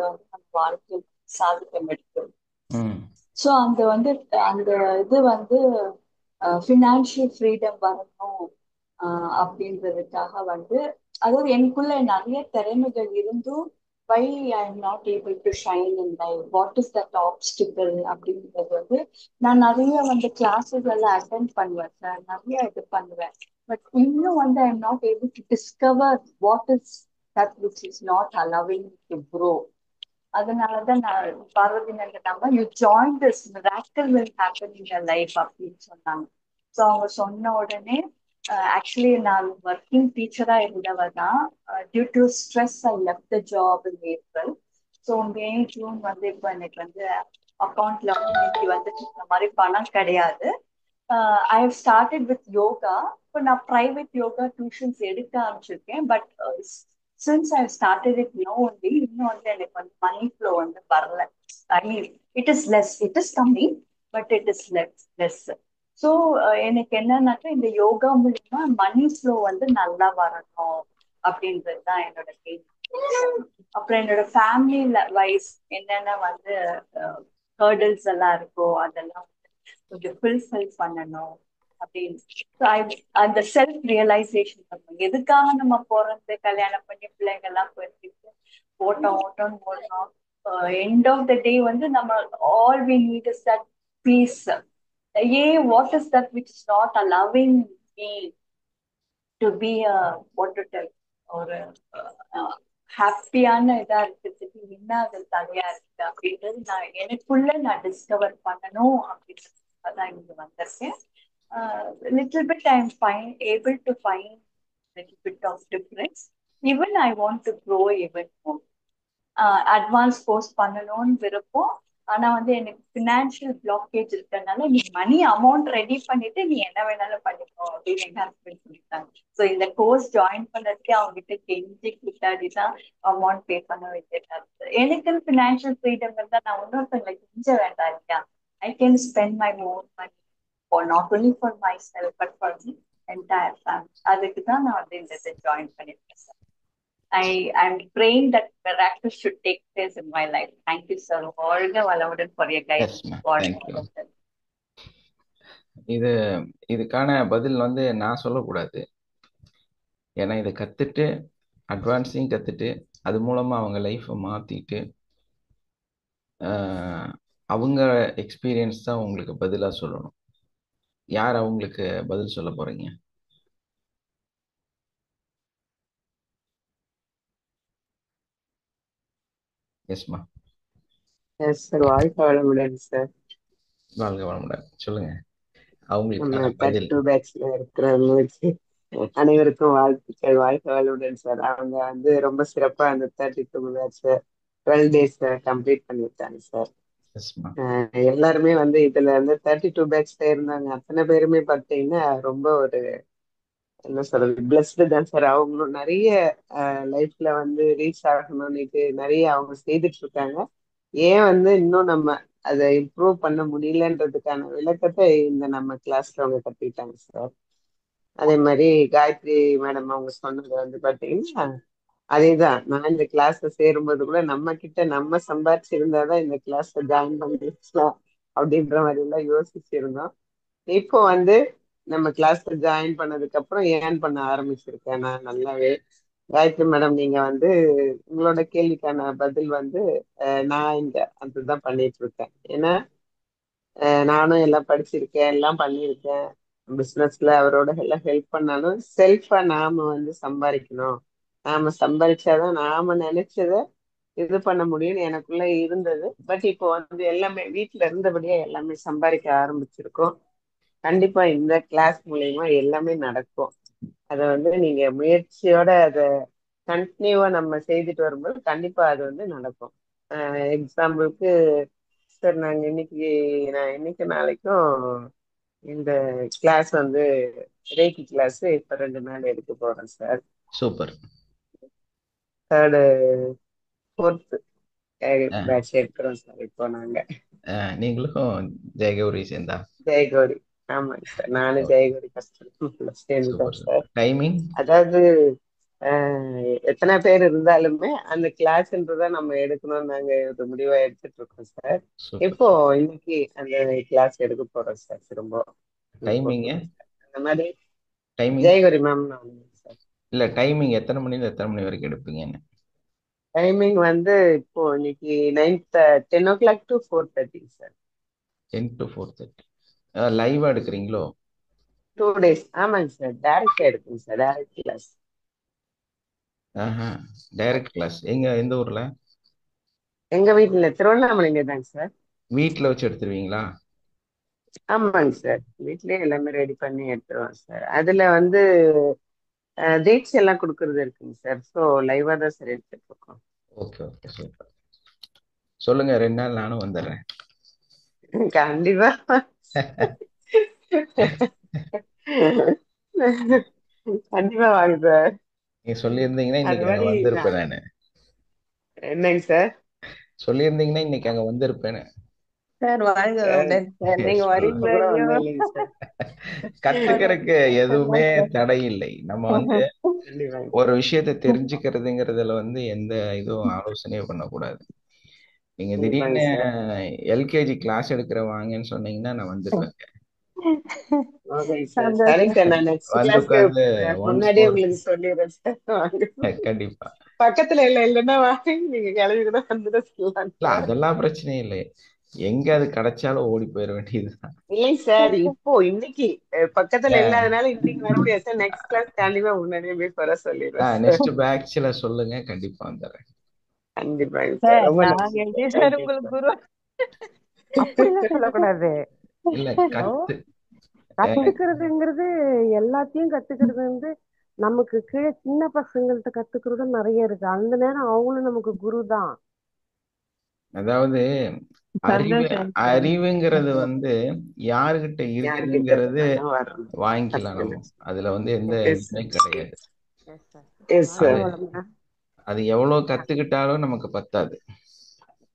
வந்து நம்ம வாழ்க்கையில் சாதிக்க முடியும். ம். ஸோ அந்த இது வந்து ஃபினான்ஷியல் ஃப்ரீடம் வரணும் அப்படின்றதுக்காக வந்து, அதாவது எனக்குள்ள நிறைய திறமைகள் இருந்தும் why I am not able to shine in life, what is that obstacle அப்படின்றது வந்து நான் நிறைய வந்து கிளாஸஸ் எல்லாம் அட்டென்ட் பண்ணுவேன் சார், நிறைய இது பண்ணுவேன். பட் இன்னும் வந்து I am not able to discover what is that which is not allowing to grow. அதனாலதான் நான் பார்வதி நந்தாங்க you join this miracle will happen in your life அப்படின்னு சொன்னாங்க. ஸோ அவங்க சொன்ன உடனே ஆக்சுவலி நான் ஒர்க்கிங் டீச்சரா இருந்தவ தான். Due to stress I left the job in April. So May June வந்து இப்போ எனக்கு வந்து அக்கௌண்ட்ல வந்து இன்னைக்கு வந்து இந்த மாதிரி பணம் கிடையாது. I have started with yoga. இப்போ நான் ப்ரைவேட் யோகா டியூஷன்ஸ் எடுக்க ஆரம்பிச்சிருக்கேன். But since I started it no only, இன்னும் வந்து எனக்கு வந்து மணி ஃப்ளோ வந்து வரல. I mean it is less, it is கம்மி, but it is less. So எனக்கு என்னன்னாக்கா இந்த யோகா மூலியமா மணி ஃப்ளோ வந்து நல்லா வரணும் அப்படின்றது தான் என்னோட கேள்வி. அப்புறம் என்னோட ஃபேமிலி வைஸ் என்னென்ன வந்து ஹர்டில்ஸ் எல்லாம் இருக்கோ அதெல்லாம் கொஞ்சம் ஃபுல்ஃபில் பண்ணணும் அப்படின்னு. So, அந்த செல்ஃப் ரியலைசேஷன் பண்ணணும். எதுக்காக நம்ம பிறந்து கல்யாணம் பண்ணி பிள்ளைங்க எல்லாம் போயிட்டு ஓட்டம் ஓட்டம்னு ஓடணும். எண்ட் ஆஃப் த டே வந்து நம்ம all we need is that peace. What is that which is not allowing me to be what to tell ஒரு ஹாப்பியான இதா இருக்கிறதுக்கு என்ன அது தடையா இருக்கு அப்படின்றது நான் எனக்குள்ள நான் டிஸ்கவர் பண்ணணும் அப்படின்றதுக்காக தான் இங்க வந்திருக்கேன். Little bit I am fine able to find little bit of difference. Even I want to grow even more. Advance course பண்ணணும்னு விருப்பம். ஆனா வந்து எனக்கு பினான்சியல் பிளாக்கேஜ் இருக்கறதுனால நீ மணி அமௌண்ட் ரெடி பண்ணிட்டு நீ என்ன வேணாலும் பண்ணிக்கோ அப்படின்னு எங்க ஹஸ்பண்ட் சொல்லிட்டாங்க. ஸோ இந்த கோர்ஸ் ஜாயின் பண்ணதுக்கே அவங்க கிட்ட கெஞ்சி கிட்டாடிதான் அமௌண்ட் பே பண்ண வைக்கிறாரு. எனக்கு பினான்சியல் ஃப்ரீடம் இருந்தா நான் இன்னொருத்தங்களை கெஞ்ச வேண்டாம் இல்லையா. I can spend my more money for not only for my self but for the entire family. அதுக்கு தான் நான் வந்து இந்த இதை ஜாயின் பண்ணிருக்கேன் sir. I'm praying that miracles should take place in my life. Thank you, sir. வாழ்க வளமுடன் for your guidance. எஸ்மா, வாழ்க தேங்க்யூ. வளமுடன். இது இதுக்கான பதில் வந்து நான் சொல்லக்கூடாது. ஏன்னா இதை கற்றுட்டு அட்வான்ஸையும் கற்றுட்டு அது மூலமாக அவங்க லைஃப்பை மாற்றிட்டு அவங்க எக்ஸ்பீரியன்ஸ் தான் உங்களுக்கு பதிலாக சொல்லணும். யார் அவங்களுக்கு பதில் சொல்ல போகிறீங்க? எஸ்மா. எஸ் சார், வாழ்க வளமுடன் சார். வாழ்க வளமுடன். சொல்லுங்க நம்ம அவங்களுக்கான பதில். 32 பேட்ச்ல இருக்கிறவங்களுக்கு அனைவருக்கும் வாழ்த்துக்கள். வாழ்க வளமுடன் சார். அவங்க வந்து ரொம்ப சிறப்பா அந்த 32 பேட்ச் 12 days கம்ப்ளீட் பண்ணியிருக்காங்க சார். எஸ்மா. எல்லாருமே வந்து இதுல வந்து 32 பேட்ச்ல இருந்தாங்க அத்தனை பேருமே பார்த்தீங்கன்னா ரொம்ப ஒரு என்ன சொல்றது பிளஸ்டு தான் சார். அவங்களும் நிறைய லைஃப்ல வந்து ரீச் ஆகணும்னுட்டு நிறைய அவங்க செய்துட்டு இருக்காங்க. ஏன் வந்து இன்னும் நம்ம அதை இம்ப்ரூவ் பண்ண முடியலன்றதுக்கான விளக்கத்தை இந்த நம்ம கிளாஸ்ல அவங்க கத்துக்கிட்டாங்க சார். அதே மாதிரி காயத்ரி மேடம் அவங்க சொன்னது வந்து பாத்தீங்கன்னா அதேதான். நான் இந்த கிளாஸ்ல சேரும்போது கூட நம்ம கிட்ட நம்ம சம்பாதிச்சு இருந்தாதான் இந்த கிளாஸ்ல ஜாயின் பண்ணிக்கலாம் அப்படின்ற மாதிரி எல்லாம் யோசிச்சிருந்தோம். இப்போ வந்து நம்ம கிளாஸ்ல ஜாயின் பண்ணதுக்கு அப்புறம் ஏர்ன் பண்ண ஆரம்பிச்சிருக்கேன் நான் நல்லாவே. காயத்ரி மேடம் நீங்க வந்து உங்களோட கேள்விக்கான பதில் வந்து நான் இங்க அதுதான் பண்ணிட்டு இருக்கேன். ஏன்னா நானும் எல்லாம் படிச்சிருக்கேன், எல்லாம் பண்ணியிருக்கேன். பிசினஸ்ல அவரோட எல்லாம் ஹெல்ப் பண்ணாலும் செல்ஃபா நாம வந்து சம்பாதிக்கணும். நாம சம்பாதிச்சாதான் நாம நினைச்சத இது பண்ண முடியும்னு எனக்குள்ள இருந்தது. பட் இப்போ வந்து எல்லாமே வீட்டுல இருந்தபடியே எல்லாமே சம்பாதிக்க ஆரம்பிச்சிருக்கோம். கண்டிப்பா இந்த கிளாஸ் மூலியமா எல்லாமே நடக்கும். அதை வந்து நீங்க முயற்சியோட அதை கண்டினியூவா நம்ம செய்துட்டு வரும்போது கண்டிப்பா அது வந்து நடக்கும். எக்ஸாம்பிளுக்கு சார் நான் இன்னைக்கு நாளைக்கும் இந்த கிளாஸ் வந்து ரேக்கி கிளாஸ் இப்ப 2 நாள் எடுக்க போறேன் sir. Super. Third fourth batch எடுக்கிறோம் சார் இப்போ நாங்க. நீங்களும் ஜெயகௌரி சேர்ந்தா? ஜெயகௌரி. ஆமாங்க சார், நானும் ஜெயகௌரி ஃபர்ஸ்ட் சேர்ந்துட்டோம் சூப்பர் சார். சூப்பர். டைமிங்? அதாவது எத்தனை பேர் இருந்தாலுமே அந்த கிளாஸ்ன்றதை நம்ம எடுக்கணும்னு நாங்க ஒரு முடிவா எடுத்துட்டு இருக்கோம் சார். சூப்பர். இப்போ இன்னைக்கு அந்த கிளாஸ் எடுக்க போறோம் சார். திரும்ப டைமிங்கு போகணும் சார். அந்த மாதிரி டைமிங் ஜெயகரி மேம் சார். இல்லை, டைமிங் எத்தனை மணிலேருந்து எத்தனை மணி வரைக்கும் எடுப்பீங்கன்னு? டைமிங் வந்து இப்போ இன்னைக்கு 10 o'clock to 4:30 சார். 10 to 4:30. லைவாக எடுக்கிறீங்களோ? 2 days. ஆமாங்க சார், டைரக்டா எடுக்குங்க சார், டைரக்ட் கிளாஸ். ஆஹா, டைரக்ட் கிளாஸ். எந்த ஊரில்? எங்க வீட்டுல திருவண்ணாமலையில தாங்க சார். வீட்டில் வச்சு எடுத்துருவீங்களா? ஆமாங்க சார், வீட்லயே எல்லாமே ரெடி பண்ணி எடுத்துருவோம் சார். அதுல வந்து டேட்ஸ் எல்லாம் கொடுக்கறது இருக்குங்க சார். ஸோ லைவா தான் சார் எடுத்துட்டு இருக்கோம். Okay okay, super. சொல்லுங்க, 2 நாள் நானும் வந்துடுறேன். கண்டிப்பா. கண்டிப்பா வாங்க சார். நீங்க சொல்லியிருந்தீங்கன்னா அது இன்னைக்கு அங்கே மாதிரி வந்திருப்பேன் நான். என்னங்க சார்? சொல்லியிருந்தீங்கன்னா இன்னைக்கு அங்கே வந்திருப்பேன். சார் வாங்க, சார், சார் நீங்க இப்ப வரீங்களோ கூட இல்லையோ. ஒண்ணும் இல்லைங்க சார். கத்துக்கிறதுக்கு எதுவுமே ஆமாம் சார். தடை இல்லை. நம்ம வந்து கண்டிப்பாங்க ஒரு சார். விஷயத்தை தெரிஞ்சுக்கிறதுங்கிறதுல வந்து எந்த இதுவும் ஆலோசனையும் பண்ணக்கூடாது. நீங்க கண்டிப்பாங்க திடீர்னு சார். எல்கேஜி கிளாஸ் எடுக்கிற வாங்கன்னு சொன்னீங்கன்னா நான் வந்துருவேன். ஓகேங்க சார். அந்த சரிங்க சார், நான் நெக்ஸ்ட் வந்து கிளாஸ்க்கு உட்காந்து ஒன்ஸ் முன்னாடியே மோர். உங்களுக்கு சொல்லிடுறேன் சார். வாங்க. கண்டிப்பா. பக்கத்துல இல்லைன்னா வாங்க, நீங்க கிளம்பி கூட வந்துட சொல்லலாம் இல்ல, சார். அதெல்லாம் பிரச்சனை இல்லை. எங்க அது கிடைச்சாலும் ஓடி போயிட வேண்டியதுதான். இல்லைங்க சார், இப்போ இன்னைக்கு பக்கத்துல இல்லாதனால இன்னைக்கு வர முடியாது சார். நெக்ஸ்ட் கிளாஸ் கண்டிப்பா முன்னாடியே போய் வர சொல்லிடுறேன் சார். நெக்ஸ்ட் பேட்ச்ல சொல்லுங்க, கண்டிப்பா வந்துடுறேன். கண்டிப்பாங்க சார், சார் ரொம்ப நாங்க நன்றி எப்படி சார். சார் தேங்க்யூ உங்களுக்கு சார். குரு? அப்படிலாம் சொல்லக்கூடாது. இல்ல, ஹலோ, அஹ், கத்துக்கிறதுங்கிறது எல்லாத்தையும் கத்துக்கிறது வந்து நமக்கு கீழே சின்ன பசங்கள்ட்ட கத்துக்கிறது நிறைய இருக்கு. அந்த நேரம் அவங்களும் நமக்கு குரு தான். அதாவது அறிவு சந்தோஷம் சார். அறிவுங்கிறது வந்து யாருகிட்ட யார்கிட்ட இருக்குதுங்கிறது வேணாலும் வரணும். வாங்கிக்கலாம் நம்ம. அதுல வந்து எந்த எஸ் இதுவுமே கிடையாது. Yes sir. எஸ் வாழ்க அது சார். வளமுடன். அது எவ்வளவு கத்துக்கிட்டாலும் நமக்கு பத்தாது.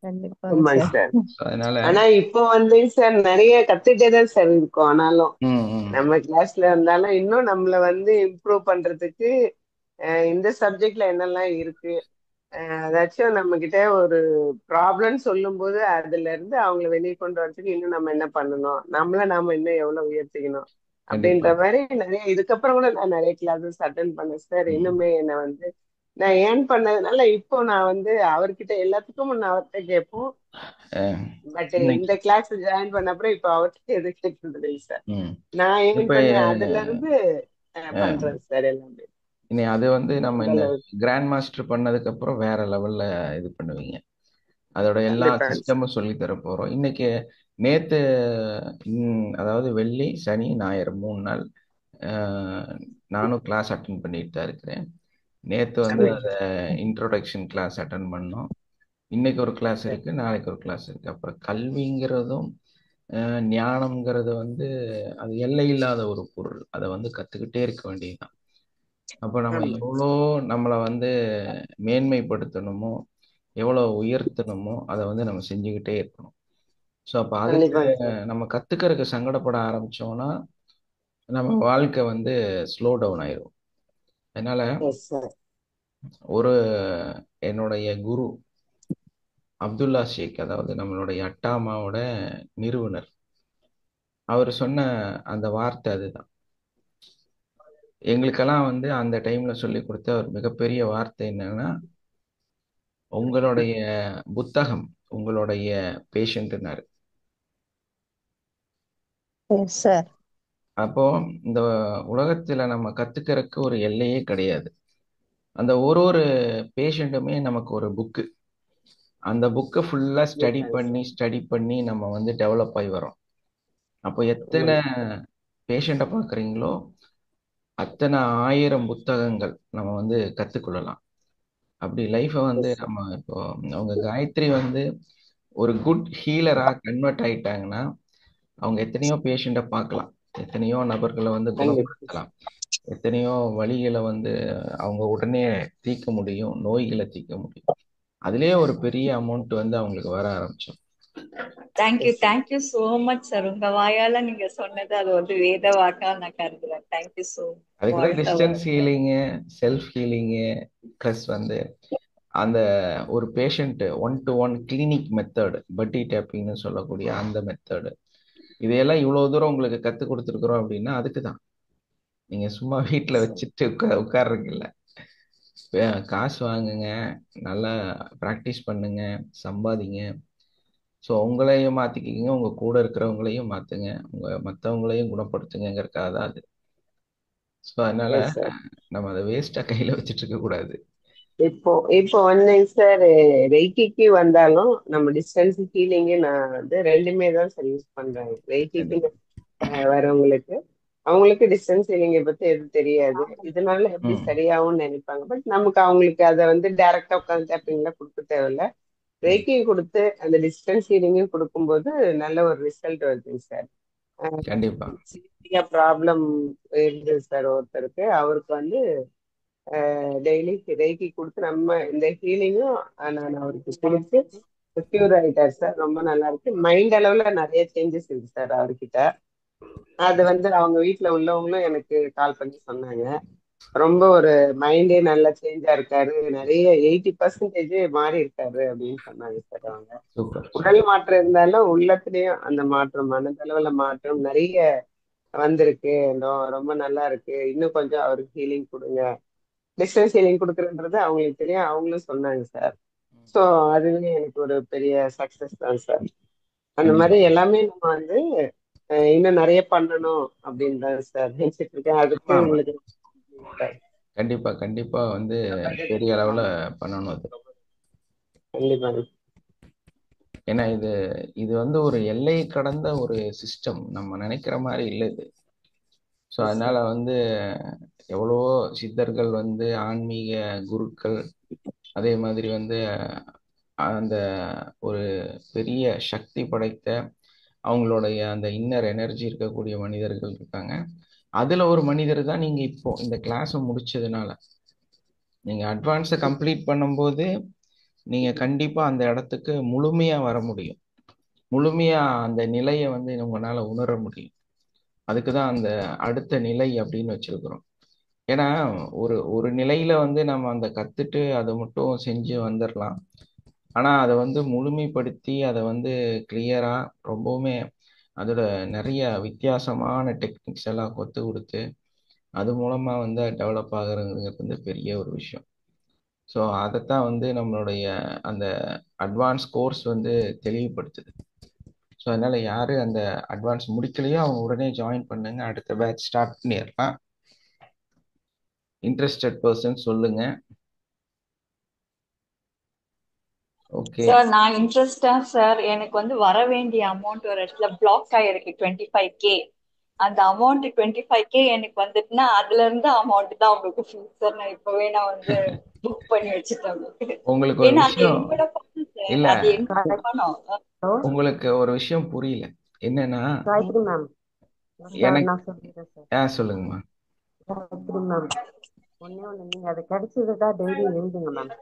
கண்டிப்பாங்க ஆமாங்க சார். சார். So, அதனால ஆனா இப்போ வந்து சார் நிறைய கத்துட்டே தான் சார் இருக்கோம். ஆனாலும் ம், ம். நம்ம கிளாஸ்ல இருந்தாலும் இன்னும் நம்மள வந்து இம்ப்ரூவ் பண்றதுக்கு இந்த சப்ஜெக்ட்ல என்னெல்லாம் இருக்கு, அதாச்சும் நம்ம கிட்ட ஒரு ப்ராப்ளம் சொல்லும்போது அதுல இருந்து அவங்கள வெளியே கொண்டு வரதுக்கு இன்னும் நம்ம என்ன பண்ணணும், நாம இன்னும் எவ்வளவு உயர்த்திக்கணும் கண்டிப்பா. அப்படின்ற மாதிரி நிறைய. இதுக்கப்புறம் கூட நான் நிறைய கிளாஸஸ் அட்டன் பண்ணேன் சார். ம். இன்னுமே என்ன வந்து நான் ஏர்ன் பண்ணதுனால இப்போ நான் வந்து அவர்கிட்ட எல்லாத்துக்கும் நான் அவர்கிட்ட கேட்போம். அஹ், பட் இன்னைக்கு இந்த கிளாஸ் ஜாயின் பண்ண அப்புறம் இப்போ அவர்கிட்ட எது கேட்கறது இல்லை சார். ம். நான் ஏர்ன் இப்ப பண்ணேன் அதுல இருந்து அஹ், பண்றேன் சார் எல்லாமே. இனி அது வந்து நம்ம அந்த இந்த அளவுக்கு கிராண்ட் மாஸ்டர் பண்ணதுக்கு அப்புறம் வேற லெவல்ல இது பண்ணுவீங்க. அதோட எல்லா கண்டிப்பாங்க சார். சிஸ்டமும் சொல்லி தர போறோம். இன்னைக்கு நேத்து அதாவது வெள்ளி சனி ஞாயிறு 3 நாள் அஹ், நானும் கிளாஸ் அட்டன் பண்ணிட்டு தான் இருக்கிறேன். நேத்து வந்து கண்டிப்பா. அதை இன்ட்ரோடக்ஷன் கிளாஸ் அட்டன் பண்ணோம். இன்னைக்கு ஒரு கிளாஸ் சரி. இருக்கு, நாளைக்கு ஒரு கிளாஸ் இருக்கு. அப்புறம் கல்விங்கிறதும் ஞானம்ங்கிறது வந்து அது எல்லை இல்லாத ஒரு பொருள். அதை வந்து கத்துக்கிட்டே இருக்க வேண்டியதுதான். அப்போ நம்ம ஆமாங்க எவ்வளோ சார். நம்மளை வந்து மேன்மைப்படுத்தணுமோ, எவ்வளோ உயர்த்தணுமோ அதை வந்து நம்ம செஞ்சுக்கிட்டே இருக்கணும். ஸோ அப்போ அதுக்கு கண்டிப்பாங்க சார். நம்ம கத்துக்கிறதுக்கு சங்கடப்பட ஆரம்பிச்சோம்னா நம்ம வாழ்க்கை வந்து ஸ்லோ டவுன் ஆயிரும். அதனால எஸ் சார். ஒரு என்னுடைய குரு அப்துல்லா ஷேக், அதாவது நம்மளுடைய அட்டாமாவோட நிறுவனர், அவர் சொன்ன அந்த வார்த்தை அதுதான். எங்களுக்கெல்லாம் வந்து அந்த டைம்ல சொல்லி கொடுத்த ஒரு மிகப்பெரிய வார்த்தை என்னன்னா, உங்களுடைய புத்தகம் உங்களுடைய பேஷண்ட்னாரு. Yes sir. அப்போ இந்த உலகத்துல நம்ம கத்துக்கிறதுக்கு ஒரு எல்லையே கிடையாது. அந்த ஒரு பேஷண்ட்டுமே நமக்கு ஒரு புக்கு. அந்த புக்கை ஃபுல்லா கண்டிப்பாங்க சார். ஸ்டடி பண்ணி நம்ம வந்து டெவலப் ஆகி வரோம். அப்போ எத்தனை ஆமாங்க சார். பேஷண்ட்டை பார்க்குறீங்களோ அத்தனை 1000 புத்தகங்கள் நம்ம வந்து கற்றுக்கொள்ளலாம். அப்படி லைஃப்பை வந்து எஸ் சார். நம்ம இப்போ அவங்க காயத்ரி வந்து ஒரு குட் ஹீலராக கன்வெர்ட் ஆயிட்டாங்கன்னா அவங்க எத்தனையோ பேஷண்ட்டை பார்க்கலாம், எத்தனையோ நபர்களை வந்து கண்டிப்பா சார். குணப்படுத்தலாம், எத்தனையோ வழிகளை வந்து அவங்க உடனே தீர்க்க முடியும், நோய்களை தீர்க்க முடியும். அதுலேயே ஒரு பெரிய அமௌண்ட் வந்து அவங்களுக்கு வர ஆரம்பிச்சோம். Thank you yes thank you so much sir. உங்க வாயால நீங்க சொன்னது அது வந்து வேத வாக்கா நான் கருதுறேன். தேங்க்யூ ஸோ அதுக்கு தான் வாழ்த்த டிஸ்டன்ஸ் வளர்க்க. ஹீலிங்கு, செல்ஃப் ஹீலிங்கு, ப்ளஸ் வந்து அந்த ஒரு patient one to one clinic method, பட்டி டேப்பிங்னு சொல்லக்கூடிய அந்த மெத்தடு, இதையெல்லாம் இவ்வளோ தூரம் உங்களுக்கு கற்றுக் கொடுத்துருக்குறோம் அப்படின்னா அதுக்கு தான். நீங்கள் சும்மா வீட்டில் வச்சுட்டு உட்கார்றதுக்கு இல்லை. காசு வாங்குங்க, நல்லா ப்ராக்டிஸ் பண்ணுங்க, சம்பாதிங்க. ஸோ உங்களையும் மாற்றிக்கிங்க, உங்கள் கூட இருக்கிறவங்களையும் மாற்றுங்க, மற்றவங்களையும் குணப்படுத்துங்கிறதுக்காக தான் அது. ஸோ அதனால எஸ் சார். நம்ம அதை வேஸ்ட்டாக கையில் வச்சுட்டு இருக்கக்கூடாது. இப்போ இப்போ வந்துங்க சார், ரெய்கிக்கு வந்தாலும் நம்ம டிஸ்டன்ஸ் ஹீலிங்கு நான் வந்து ரெண்டுமே தான் சார் யூஸ் பண்றேன். ரெய்கிக்கு கண்டிப்பா. வரவங்களுக்கு அவங்களுக்கு டிஸ்டன்ஸ் ஹீலிங்கை பத்தி எதுவும் தெரியாது, இதனால எப்படி ம் சரியாகும்னு நினைப்பாங்க. பட் நமக்கு அவங்களுக்கு அதை வந்து டைரக்டா உட்காந்து டேப்பிங்ல கொடுக்க தேவையில்ல. ம் ரெய்கி கொடுத்து அந்த டிஸ்டன்ஸ் ஹீலிங்கும் கொடுக்கும்போது நல்ல ஒரு ரிசல்ட் வருதுங்க சார். கண்டிப்பா. ப்ராப்ளம் இருந்தது சார் ஒருத்தருக்கு. அவருக்கு வந்து டெய்லி ரெய்கி கொடுத்து நம்ம இந்த ஹீலிங்கும் நான் அவருக்கு கொடுத்து கியூர் ஆயிட்டார் சார். ரொம்ப நல்லா இருக்கு. மைண்ட் அளவுல நிறைய சேஞ்சஸ் இருக்கு சார் அவர்கிட்ட. அது வந்து அவங்க வீட்ல உள்ளவங்களும் எனக்கு கால் பண்ணி சொன்னாங்க. ரொம்ப ஒரு மைண்டே நல்லா சேஞ்சா இருக்காரு, நிறைய 80% மாறி இருக்காரு அப்படின்னு சொன்னாங்க சார் அவங்க. சூப்பர் உடல் சூப்பர். மாற்றம் இருந்தாலும் உள்ளத்துலயும் அந்த மாற்றம், மனதளவுல மாற்றம் நிறைய வந்திருக்கு. ரொம்ப நல்லா இருக்கு, இன்னும் கொஞ்சம் அவருக்கு ஹீலிங் கொடுங்க, டிஸ்டன்ஸ் ஹீலிங் கொடுக்குறன்றது அவங்களுக்கு தெரியும், அவங்களும் சொன்னாங்க சார். ஸோ அதுவே எனக்கு ஒரு பெரிய சக்சஸ் தான் சார். அந்த மாதிரி கண்டிப்பா. எல்லாமே நம்ம வந்து இன்னும் நிறைய பண்ணணும் அப்படின்னு தான் சார் நினைச்சிட்டு இருக்கேன். அதுக்கு ஆமா ஆமா. உங்களுக்கு சார். கண்டிப்பா கண்டிப்பா வந்து பெரிய அளவில் பண்ணணும் அது. கண்டிப்பாங்க. ஏன்னா இது இது வந்து ஒரு எல்லை கடந்த ஒரு சிஸ்டம், நம்ம நினைக்கிற மாதிரி இல்லை இது. ஸோ எஸ் அதனால சார். வந்து எவ்வளவோ சித்தர்கள் வந்து ஆன்மீக குருக்கள், அதே மாதிரி வந்து அந்த ஒரு பெரிய சக்தி படைத்த அவங்களுடைய அந்த இன்னர் எனர்ஜி இருக்கக்கூடிய மனிதர்கள் இருக்காங்க. அதுல ஒரு மனிதர் தான் நீங்க இப்போ இந்த கிளாஸை முடிச்சதுனால. நீங்க அட்வான்ஸை கம்ப்ளீட் பண்ணும்போது நீங்க கண்டிப்பா அந்த இடத்துக்கு முழுமையா வர முடியும். முழுமையா அந்த நிலையை வந்து உங்களால உணர முடியும். அதுக்கு தான் அந்த அடுத்த நிலை அப்படின்னு வச்சிருக்கிறோம். ஏன்னா ஒரு ஒரு நிலையில வந்து நம்ம அந்த கத்துட்டு அதை மட்டும் செஞ்சு வந்துடலாம். ஆனா அதை வந்து முழுமைப்படுத்தி அதை வந்து கிளியரா ரொம்பவுமே அதோட நிறைய வித்தியாசமான டெக்னிக்ஸ் எல்லாம் கொத்து கொடுத்து அது மூலமா வந்து டெவலப் ஆகுறதுங்கிறது வந்து பெரிய ஒரு விஷயம். ஸோ அதைத்தான் வந்து நம்மளுடைய அந்த அட்வான்ஸ் கோர்ஸ் வந்து தெளிவுபடுத்துது. ஸோ அதனால யாரு அந்த அட்வான்ஸ் முடிக்கலையோ அவங்க உடனே ஜாயின் பண்ணுங்க, அடுத்த பேட்ச் ஸ்டார்ட் பண்ணிடலாம். இன்ட்ரெஸ்டட் பர்சன் சொல்லுங்க. ஓகே. சார் நான் இன்ட்ரெஸ்டா சார். எனக்கு வந்து வர வேண்டிய அமௌண்ட் ஒரு இடத்துல பிளாக் ஆயிருக்கு 25K. அந்த அமௌண்ட் 25K எனக்கு வந்துட்டுனா அதுல இருந்து அமௌண்ட் தான் உங்களுக்கு ஃபீஸ் சார். நான் இப்பவே நான் வந்து புக் பண்ணி வச்சுட்டேன் உங்களுக்கு. உங்களுக்கு ஒரு ஏன்னா அது விஷயம் எங்களோட பணம் சார், இல்ல, அது எங்களோட பணம். ஹலோ உங்களுக்கு ஒரு விஷயம் புரியல என்னன்னா, காயத்ரி மேம், சார் எனக்கு நான் சொல்லிடுறேன் சார். சொல்லுங்கம்மா. காயத்ரி மேம், ஒண்ணே ஒண்ணு, நீங்க அது கிடைச்சதுதான் டெய்லி எழுதுங்க மேம்.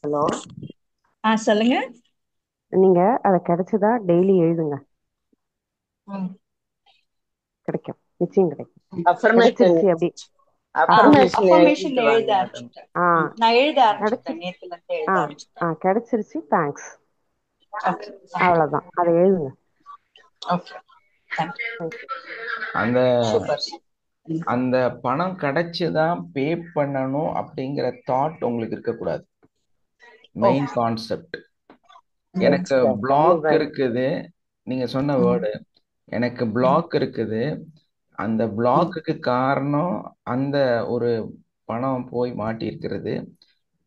ஹலோ, சொல்லுங்க. நீங்க அதை கிடைச்சதா டெய்லி எழுதுங்க. ம். கிடைக்கும், நிச்சயம் கிடைக்கும். அஃபர்மேஷன் கிடைச்சிருச்சு அப்படி. அஃபர்மேஷன் அஃபர்மேஷன் எழுதிட்டு எழுத வாங்க மேடம். ஆரம்பிச்சிட்டேன். ஆ நான் எழுத கிடைச்சி ஆரம்பிச்சிட்டேன், நேத்துல இருந்து எழுத ஆ ஆரம்பிச்சிட்டேன். கிடைச்சிருச்சு, தேங்க்ஸ், ஓகே. அவ்வளவுதான், அதை எழுதுங்க. ஓகே. தேங்க்யூ. தேங்க்யூ. அந்த சூப்பர். அந்த பணம் கிடைச்சுதான் பே பண்ணணும் அப்படிங்கிற தாட் உங்களுக்கு இருக்கக்கூடாது. Main okay. கான்செப்ட். எஸ் எனக்கு சார். பிளாக் இருக்குது, நீங்க சொன்ன வேர்டு, எனக்கு பிளாக் இருக்குது, அந்த பிளாக்குக்கு காரணம் அந்த ஒரு பணம் போய் மாட்டி இருக்கிறது.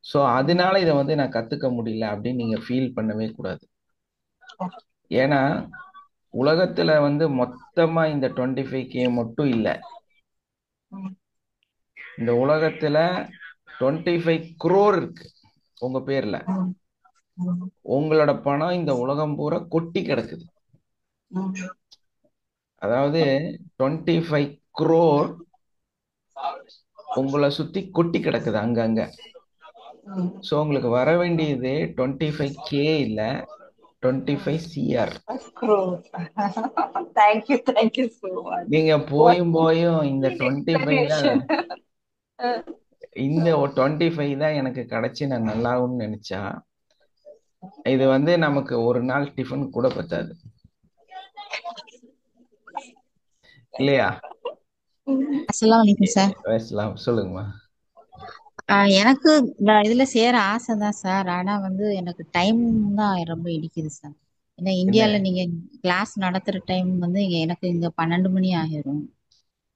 ஸோ அதனால இதை வந்து நான் கத்துக்க முடியல அப்படின்னு நீங்க ஃபீல் பண்ணவே கூடாது. ஏன்னா உலகத்துல வந்து மொத்தமா இந்த 25K மட்டும் இல்லை. இந்த உலகத்துல 25 crore இருக்கு உங்க பேர்ல. உங்களோட பணம் இந்த உலகம் பூரா கொட்டி கிடக்குது. அதாவது 25 crore உங்களை சுத்தி கொட்டி கிடக்குது அங்கங்க. ஸோ உங்களுக்கு வர வேண்டியது 25K இல்லை, 25 CR. crore. Thank you so much. நீங்க What போயும் போயும் இந்த sweet 25 தான், explanation. இந்த 25 தான் எனக்கு கிடைச்சி நான் நல்லாகும்னு நினைச்சா இது வந்து நமக்கு ஒரு நாள் டிஃபன் கூட பத்தாது இல்லையா? அஸ்ஸலாமு அலைக்கும் சார். பேசலாம், சொல்லுங்கம்மா. எனக்கு நான் இதுல சேர ஆசை தான் சார். ஆனா வந்து எனக்கு டைம் தான் ரொம்ப இடிக்குது சார். ஏன்னா என்ன இந்தியால நீங்க கிளாஸ் நடத்துற டைம் வந்து எனக்கு இங்க 12 மணி ஆகிரும்.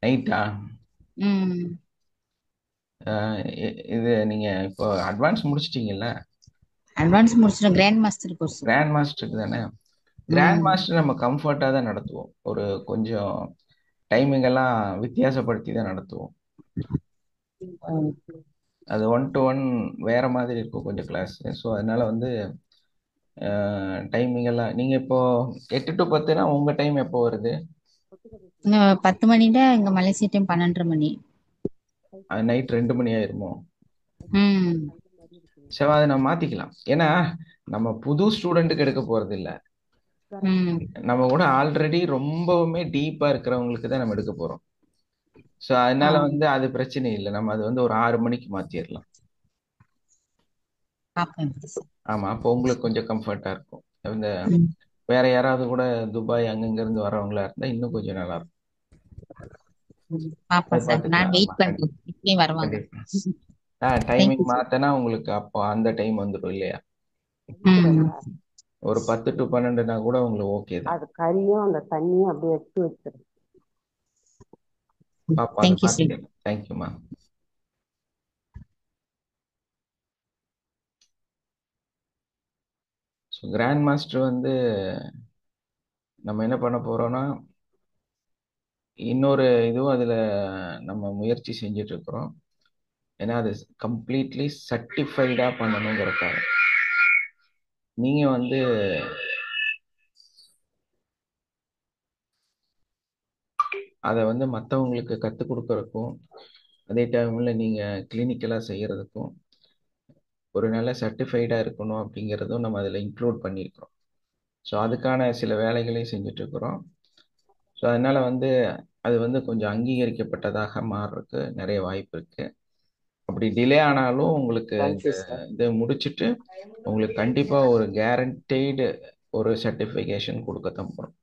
நைட்டா? ம். இது நீங்க இப்போ அட்வான்ஸ் முடிச்சிட்டீங்கல்ல? அட்வான்ஸ் முடிச்சிட்டோம், கிராண்ட் மாஸ்டர் கோர்ஸ். கிராண்ட் மாஸ்டருக்கு தானே? கிராண்ட் மாஸ்டர் நம்ம கம்ஃபர்ட்டாக தான் நடத்துவோம். ஒரு கொஞ்சம் டைமிங் எல்லாம் வித்தியாசப்படுத்தி தான் நடத்துவோம். அது 1-to-1 வேற மாதிரி இருக்கும் கொஞ்சம் கிளாஸ். ஸோ அதனால வந்து டைமிங் எல்லாம் நீங்க இப்போ 8 to 10னா உங்க டைம் எப்போ வருது? 10 மணில இங்க மலேசியா டைம் 12:30 மணி. நைட் 2 மணி ஆயிருமோ? ம். சரி, அதை நம்ம மாத்திக்கலாம். ஏன்னா நம்ம புது ஸ்டூடெண்ட்டுக்கு எடுக்க போறது இல்ல, ம். நம்ம கூட ஆல்ரெடி ரொம்பவுமே டீப்பா இருக்கிறவங்களுக்கு தான் நம்ம எடுக்க போறோம். ஸோ அதனால வந்து அது பிரச்சனை இல்லை, நம்ம அது வந்து ஒரு 6 மணிக்கு மாத்திரலாம். பாப்பேன் சார். ஆமா, அப்போ உங்களுக்கு கொஞ்சம் கம்ஃபர்ட்டா இருக்கும். இந்த ம். வேற யாராவது கூட துபாய் அங்கங்க இருந்து வரவங்களா இருந்தா இன்னும் கொஞ்சம் நல்லா இருக்கும். பாப்பேன் அது சார். நான் பார்த்துக்கலாம். வெயிட் ஆமா, பண்றேன். இப்படியும் வருவாங்க. கண்டிப்பா. Thank you timing sir. மாத்தனா உங்களுக்கு அப்போ அந்த டைம் வந்துடும் இல்லையா? ம். ஒரு 10 to 12னா கூட உங்களுக்கு ஓகே தான். அது கறியும் அந்த தண்ணியும் அப்படியே எடுத்து வச்சிரு. பாப்பா, அதை தேங்க்யூ சார். பார்த்துக்கலாம். தேங்க்யூமா. ஸோ கிராண்ட் மாஸ்டர் வந்து நம்ம என்ன பண்ண போறோம்னா இன்னொரு இதுவும் அதில் நம்ம முயற்சி செஞ்சுட்டு இருக்கிறோம். ஏன்னா அது கம்ப்ளீட்லி சர்டிஃபைடாக பண்ணணுங்கிறக்காக நீங்கள் வந்து அதை வந்து மற்றவங்களுக்கு கற்றுக் கொடுக்கறதுக்கும் அதே டைமில் நீங்கள் கிளினிக்கலாக செய்கிறதுக்கும் ஒரு நல்ல சர்டிஃபைடாக இருக்கணும் அப்படிங்கிறதும் நம்ம அதில் இன்க்ளூட் பண்ணியிருக்கிறோம். ஸோ அதுக்கான சில வேலைகளையும் செஞ்சுட்டு இருக்கிறோம். ஸோ அதனால வந்து அது வந்து கொஞ்சம் அங்கீகரிக்கப்பட்டதாக மாறுறதுக்கு நிறைய வாய்ப்பு இருக்கு. அப்படி டிலே ஆனாலும் உங்களுக்கு தேங்க்யூ சார். இதை முடிச்சுட்டு உங்களுக்கு கண்டிப்பாக ஒரு கேரண்டீடு ஒரு சர்டிஃபிகேஷன் கொடுக்கத்தான் போகிறோம்.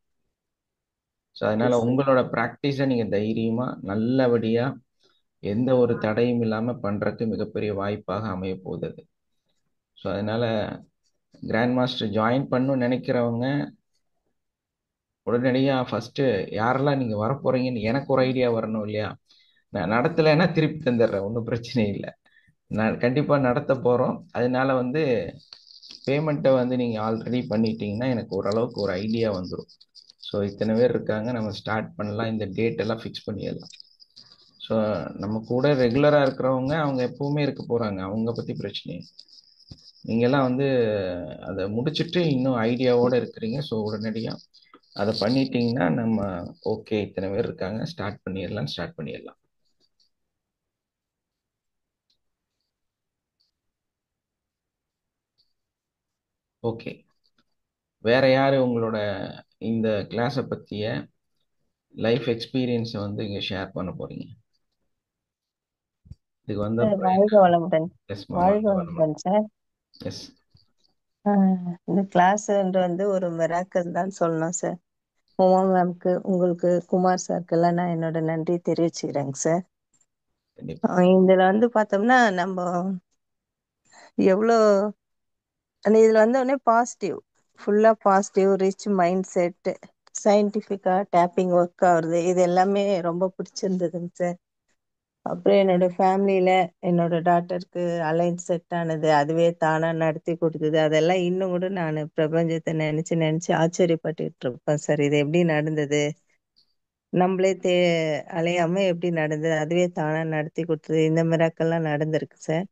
ஸோ அதனால உங்களோட ப்ராக்டிஸை நீங்கள் தைரியமாக நல்லபடியாக எந்த ஒரு தடையும் இல்லாமல் பண்ணுறதுக்கு மிகப்பெரிய வாய்ப்பாக அமைய போகுது அது. ஸோ அதனால கிராண்ட் மாஸ்டர் ஜாயின் பண்ணணும்னு நினைக்கிறவங்க உடனடியாக ஃபஸ்ட்டு யாரெல்லாம் நீங்கள் வரப்போறீங்கன்னு எனக்கு ஒரு ஐடியா வரணும் இல்லையா? நான் நடத்தலைன்னா திருப்பி தந்துடுறேன், ஒன்றும் பிரச்சனை இல்லை. நான் கண்டிப்பாக நடத்த போகிறோம். அதனால வந்து பேமெண்ட்டை வந்து நீங்கள் ஆல்ரெடி பண்ணிட்டீங்கன்னா எனக்கு ஓரளவுக்கு ஒரு ஐடியா வந்துடும். ஸோ இத்தனை பேர் இருக்காங்க, நம்ம ஸ்டார்ட் பண்ணலாம், இந்த டேட் எல்லாம் ஃபிக்ஸ் பண்ணிடலாம். ஸோ நம்ம கூட ரெகுலராக இருக்கிறவங்க அவங்க எப்பவுமே இருக்க போகிறாங்க, அவங்க பற்றி பிரச்சனை இல்லை. நீங்கள்லாம் வந்து அதை முடிச்சுட்டு இன்னும் ஐடியாவோடு இருக்கிறீங்க. ஸோ உடனடியாக அதை பண்ணிட்டீங்கன்னா நம்ம ஓகே இத்தனை பேர் இருக்காங்க, ஸ்டார்ட் பண்ணிடலாம். ஓகே, வேற யாரு உங்களோட இந்த கிளாஸை பற்றிய லைஃப் எக்ஸ்பீரியன்ஸை வந்து இங்கே ஷேர் பண்ண போறீங்க? இதுக்கு வந்த வாழ்க வளமுடன். எஸ்மா, வாழ்க வளமுடன் சார். எஸ். இந்த கிளாஸ்ன்றது வந்து ஒரு மிராக்கல் தான் சொல்லணும் சார். உமா மேம்க்கு, உங்களுக்கு, குமார் சார்க்கெல்லாம் நான் என்னோட நன்றி தெரிவிச்சுக்கிறேங்க சார். கண்டிப்பா. இதுல வந்து பார்த்தோம்னா நம்ம எவ்வளோ இதுல வந்து உடனே பாசிட்டிவ், ஃபுல்லா பாசிட்டிவ், ரிச் மைண்ட் செட், சயின்டிஃபிக்கா டேப்பிங் ஒர்க் ஆகுறது, இது எல்லாமே ரொம்ப பிடிச்சிருந்ததுங்க சார். அப்புறம் என்னோட ஃபேமிலியில என்னோட டாட்டருக்கு அலைன்ஸ் செட் ஆனது, அதுவே தானா நடத்தி கொடுத்தது, அதெல்லாம் இன்னும் கூட நான் பிரபஞ்சத்தை நினைச்சு நினைச்சு ஆச்சரியப்பட்டுட்டு இருப்பேன் சார். இது எப்படி நடந்தது, நம்மளே அலையாம எப்படி நடந்தது, அதுவே தானா நடத்தி கொடுத்தது, இந்த மிராக்கெல்லாம் நடந்திருக்கு சார்.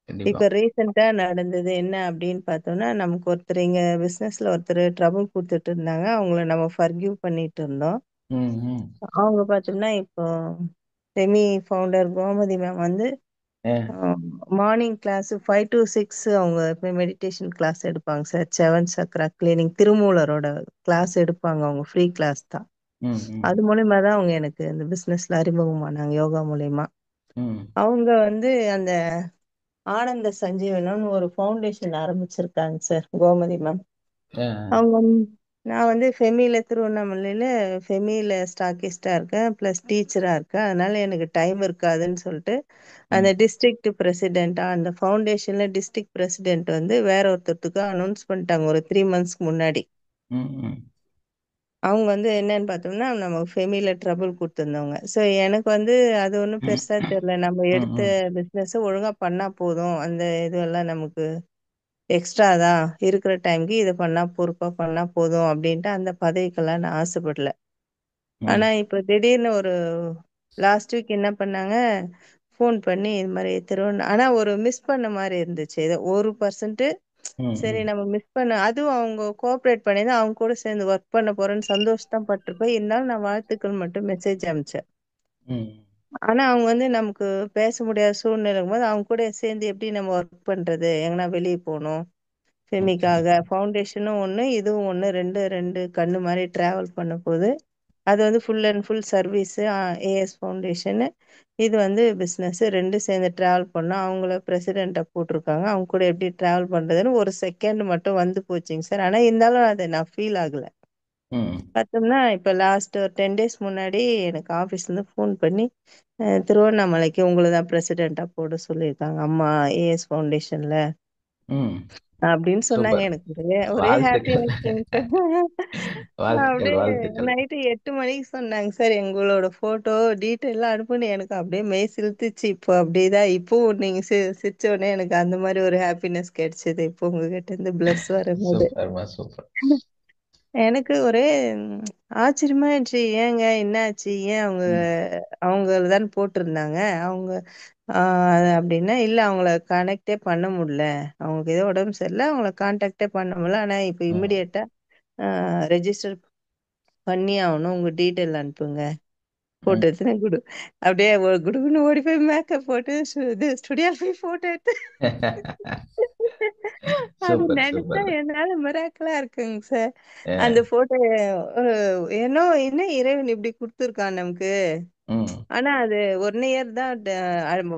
கண்டிப்பா. இப்ப ரீசெண்டா நடந்தது என்ன அப்படின்னு பார்த்தோம்னா, நமக்கு ஒருத்தர் இங்க பிசினஸ்ல ஒருத்தர் ட்ரபிள் கொடுத்துட்டு இருந்தாங்க, அவங்கள நம்ம ஃபர்கிவ் பண்ணிட்டு இருந்தோம். ம், ம். அவங்க பார்த்தோம்னா இப்போ செமி ஃபவுண்டர் கோமதி மேம் வந்து ஆ, மார்னிங் கிளாஸ் 5 to 6 அவங்க இப்போ மெடிடேஷன் கிளாஸ் எடுப்பாங்க சார். செவன் சக்ரா கிளீனிங் திருமூலரோட கிளாஸ் எடுப்பாங்க. அவங்க ஃப்ரீ கிளாஸ் தான். ம், ம், அது மூலியமா தான் அவங்க எனக்கு இந்த பிசினஸ்ல அறிமுகமானாங்க யோகா மூலியமா. ம். அவங்க வந்து அந்த ஆனந்த சஞ்சீவனம்னு ஒரு ஃபவுண்டேஷன் ஆரம்பிச்சிருக்காங்க சார், கோமதி மேம். ஆ, அவங்க நான் வந்து ஃபெமில திருவண்ணாமலையில ஃபெமில ஸ்டாக்கிஸ்டா இருக்கேன், ப்ளஸ் டீச்சரா இருக்கேன். அதனால எனக்கு டைம் இருக்காதுன்னு சொல்லிட்டு ம், அந்த டிஸ்ட்ரிக்ட் பிரசிடென்ட்டா அந்த ஃபவுண்டேஷன்ல டிஸ்ட்ரிக்ட் பிரசிடென்ட் வந்து வேற ஒருத்தருக்கு அனௌன்ஸ் பண்ணிட்டாங்க ஒரு 3 months முன்னாடி. ம், ம், அவங்க வந்து என்னன்னு பார்த்தோம்னா நம்ம ஃபெமில ட்ரபிள் கொடுத்துருந்தவங்க. ஸோ எனக்கு வந்து அது ஒன்றும் ம், பெருசா தெரியல. நம்ம ம், எடுத்த ம், பிஸ்னஸ் ஒழுங்கா பண்ணா போதும். அந்த இதுவெல்லாம் நமக்கு எக்ஸ்ட்ரா தான் இருக்கிற டைம்க்கு இதை பண்ணா பொறுப்பா பண்ணா போதும் அப்படின்ட்டு அந்த பதவிக்கெல்லாம் நான் ஆசைப்படல. ஆனா இப்ப திடீர்னு ஒரு லாஸ்ட் வீக் என்ன பண்ணாங்க, ஃபோன் பண்ணி இது மாதிரி ஆனா ஒரு மிஸ் பண்ண மாதிரி இருந்துச்சு. ஏதோ 1% ம், சரி ம், நம்ம மிஸ் பண்ண அதுவும் அவங்க கோஆப்ரேட் பண்ணி தான் அவங்க கூட சேர்ந்து ஒர்க் பண்ண போறேன்னு சந்தோஷம் தான் பட்டிருப்பேன். இருந்தாலும் நான் வாழ்த்துக்கள் மட்டும் மெசேஜ் அனுப்பிச்சேன். ம், ஆனா அவங்க வந்து நமக்கு பேச முடியாத சூழ்நிலை இருக்கும்போது அவங்க கூட சேர்ந்து எப்படி நம்ம ஒர்க் பண்றது, எங்கன்னா வெளியே போகணும் ம், ஃபெமிக்காக ஃபவுண்டேஷனும் ஒன்று இதுவும் ஒன்று, ரெண்டு ரெண்டு கண்ணு மாதிரி டிராவல் பண்ண போகுது. அது வந்து full and full service as foundation, இது வந்து பிஸ்னஸ் ரெண்டும் சேர்ந்து டிராவல் பண்ணோம். அவங்கள பிரசிடெண்ட்டை போட்டிருக்காங்க. அவங்க கூட எப்படி டிராவல் பண்றதுன்னு ஒரு செகண்ட் மட்டும் வந்து போச்சுங்க சார். ஆனா இருந்தாலும் அதை நான் ஃபீல் ஆகல. ம். பார்த்தோம்னா இப்போ லாஸ்ட் ஒரு 10 days முன்னாடி எனக்கு ஆஃபீஸ்லேருந்து ஃபோன் பண்ணி திருவண்ணாமலைக்கு உங்களை தான் பிரசிடெண்ட்டாக போட சொல்லியிருக்காங்க அம்மா ஏஎஸ் ஃபவுண்டேஷன்ல ம். அப்படின்னு சொன்னாங்க. சூப்பர். எனக்கு ஒரே ஒரே வாழ்த்துக்கள். Happiness sir. வாழ்த்துக்கள், அப்படியே வாழ்த்துக்கள். நைட்டு 8 மணிக்கு சொன்னாங்க சார். எங்களோட போட்டோ டீட்டெயிலாம் அனுப்புன்னு எனக்கு அப்படியே மெய் சிலுத்துச்சு. இப்போ அப்படிதான் இப்போ நீங்க சிரிச்ச உடனே எனக்கு அந்த மாதிரி ஒரு ஹாப்பினஸ் கிடைச்சது இப்போ உங்ககிட்ட இருந்து பிளஸ் வரும்போது. சூப்பர்மா, சூப்பர். எனக்கு ஒரே ஆச்சரியமா இருந்துச்சு. ஏங்க என்னாச்சு, ஏன் அவங்க ம், அவங்க தான் போட்டிருந்தாங்க அவங்க அப்படின்னா இல்லை அவங்கள கனெக்டே பண்ண முடியல, அவங்களுக்கு ஏதோ உடம்பு சரியில்லை, அவங்கள கான்டாக்டே பண்ண முடியல. ஆனா இப்போ ம். இம்மிடியட்டா ரெஜிஸ்டர் பண்ணி ஆகணும், உங்க டீட்டெயில் அனுப்புங்க, ம். போட்டோ எடுத்து கொடு. அப்படியே குடுகுன்னு ஓடி போய் மேக்கப் போட்டு இது ஸ்டுடியோ போய் போட்டோ எடுத்து அது சூப்பர், நினைச்சா சூப்பர். என்னால மிராக்கலா இருக்குங்க சார். அந்த ஆ, போட்டோ ஏன்னோ என்ன இறைவன் இப்படி கொடுத்துருக்கான் நமக்கு. ம், ஆனா அது 1 year தான்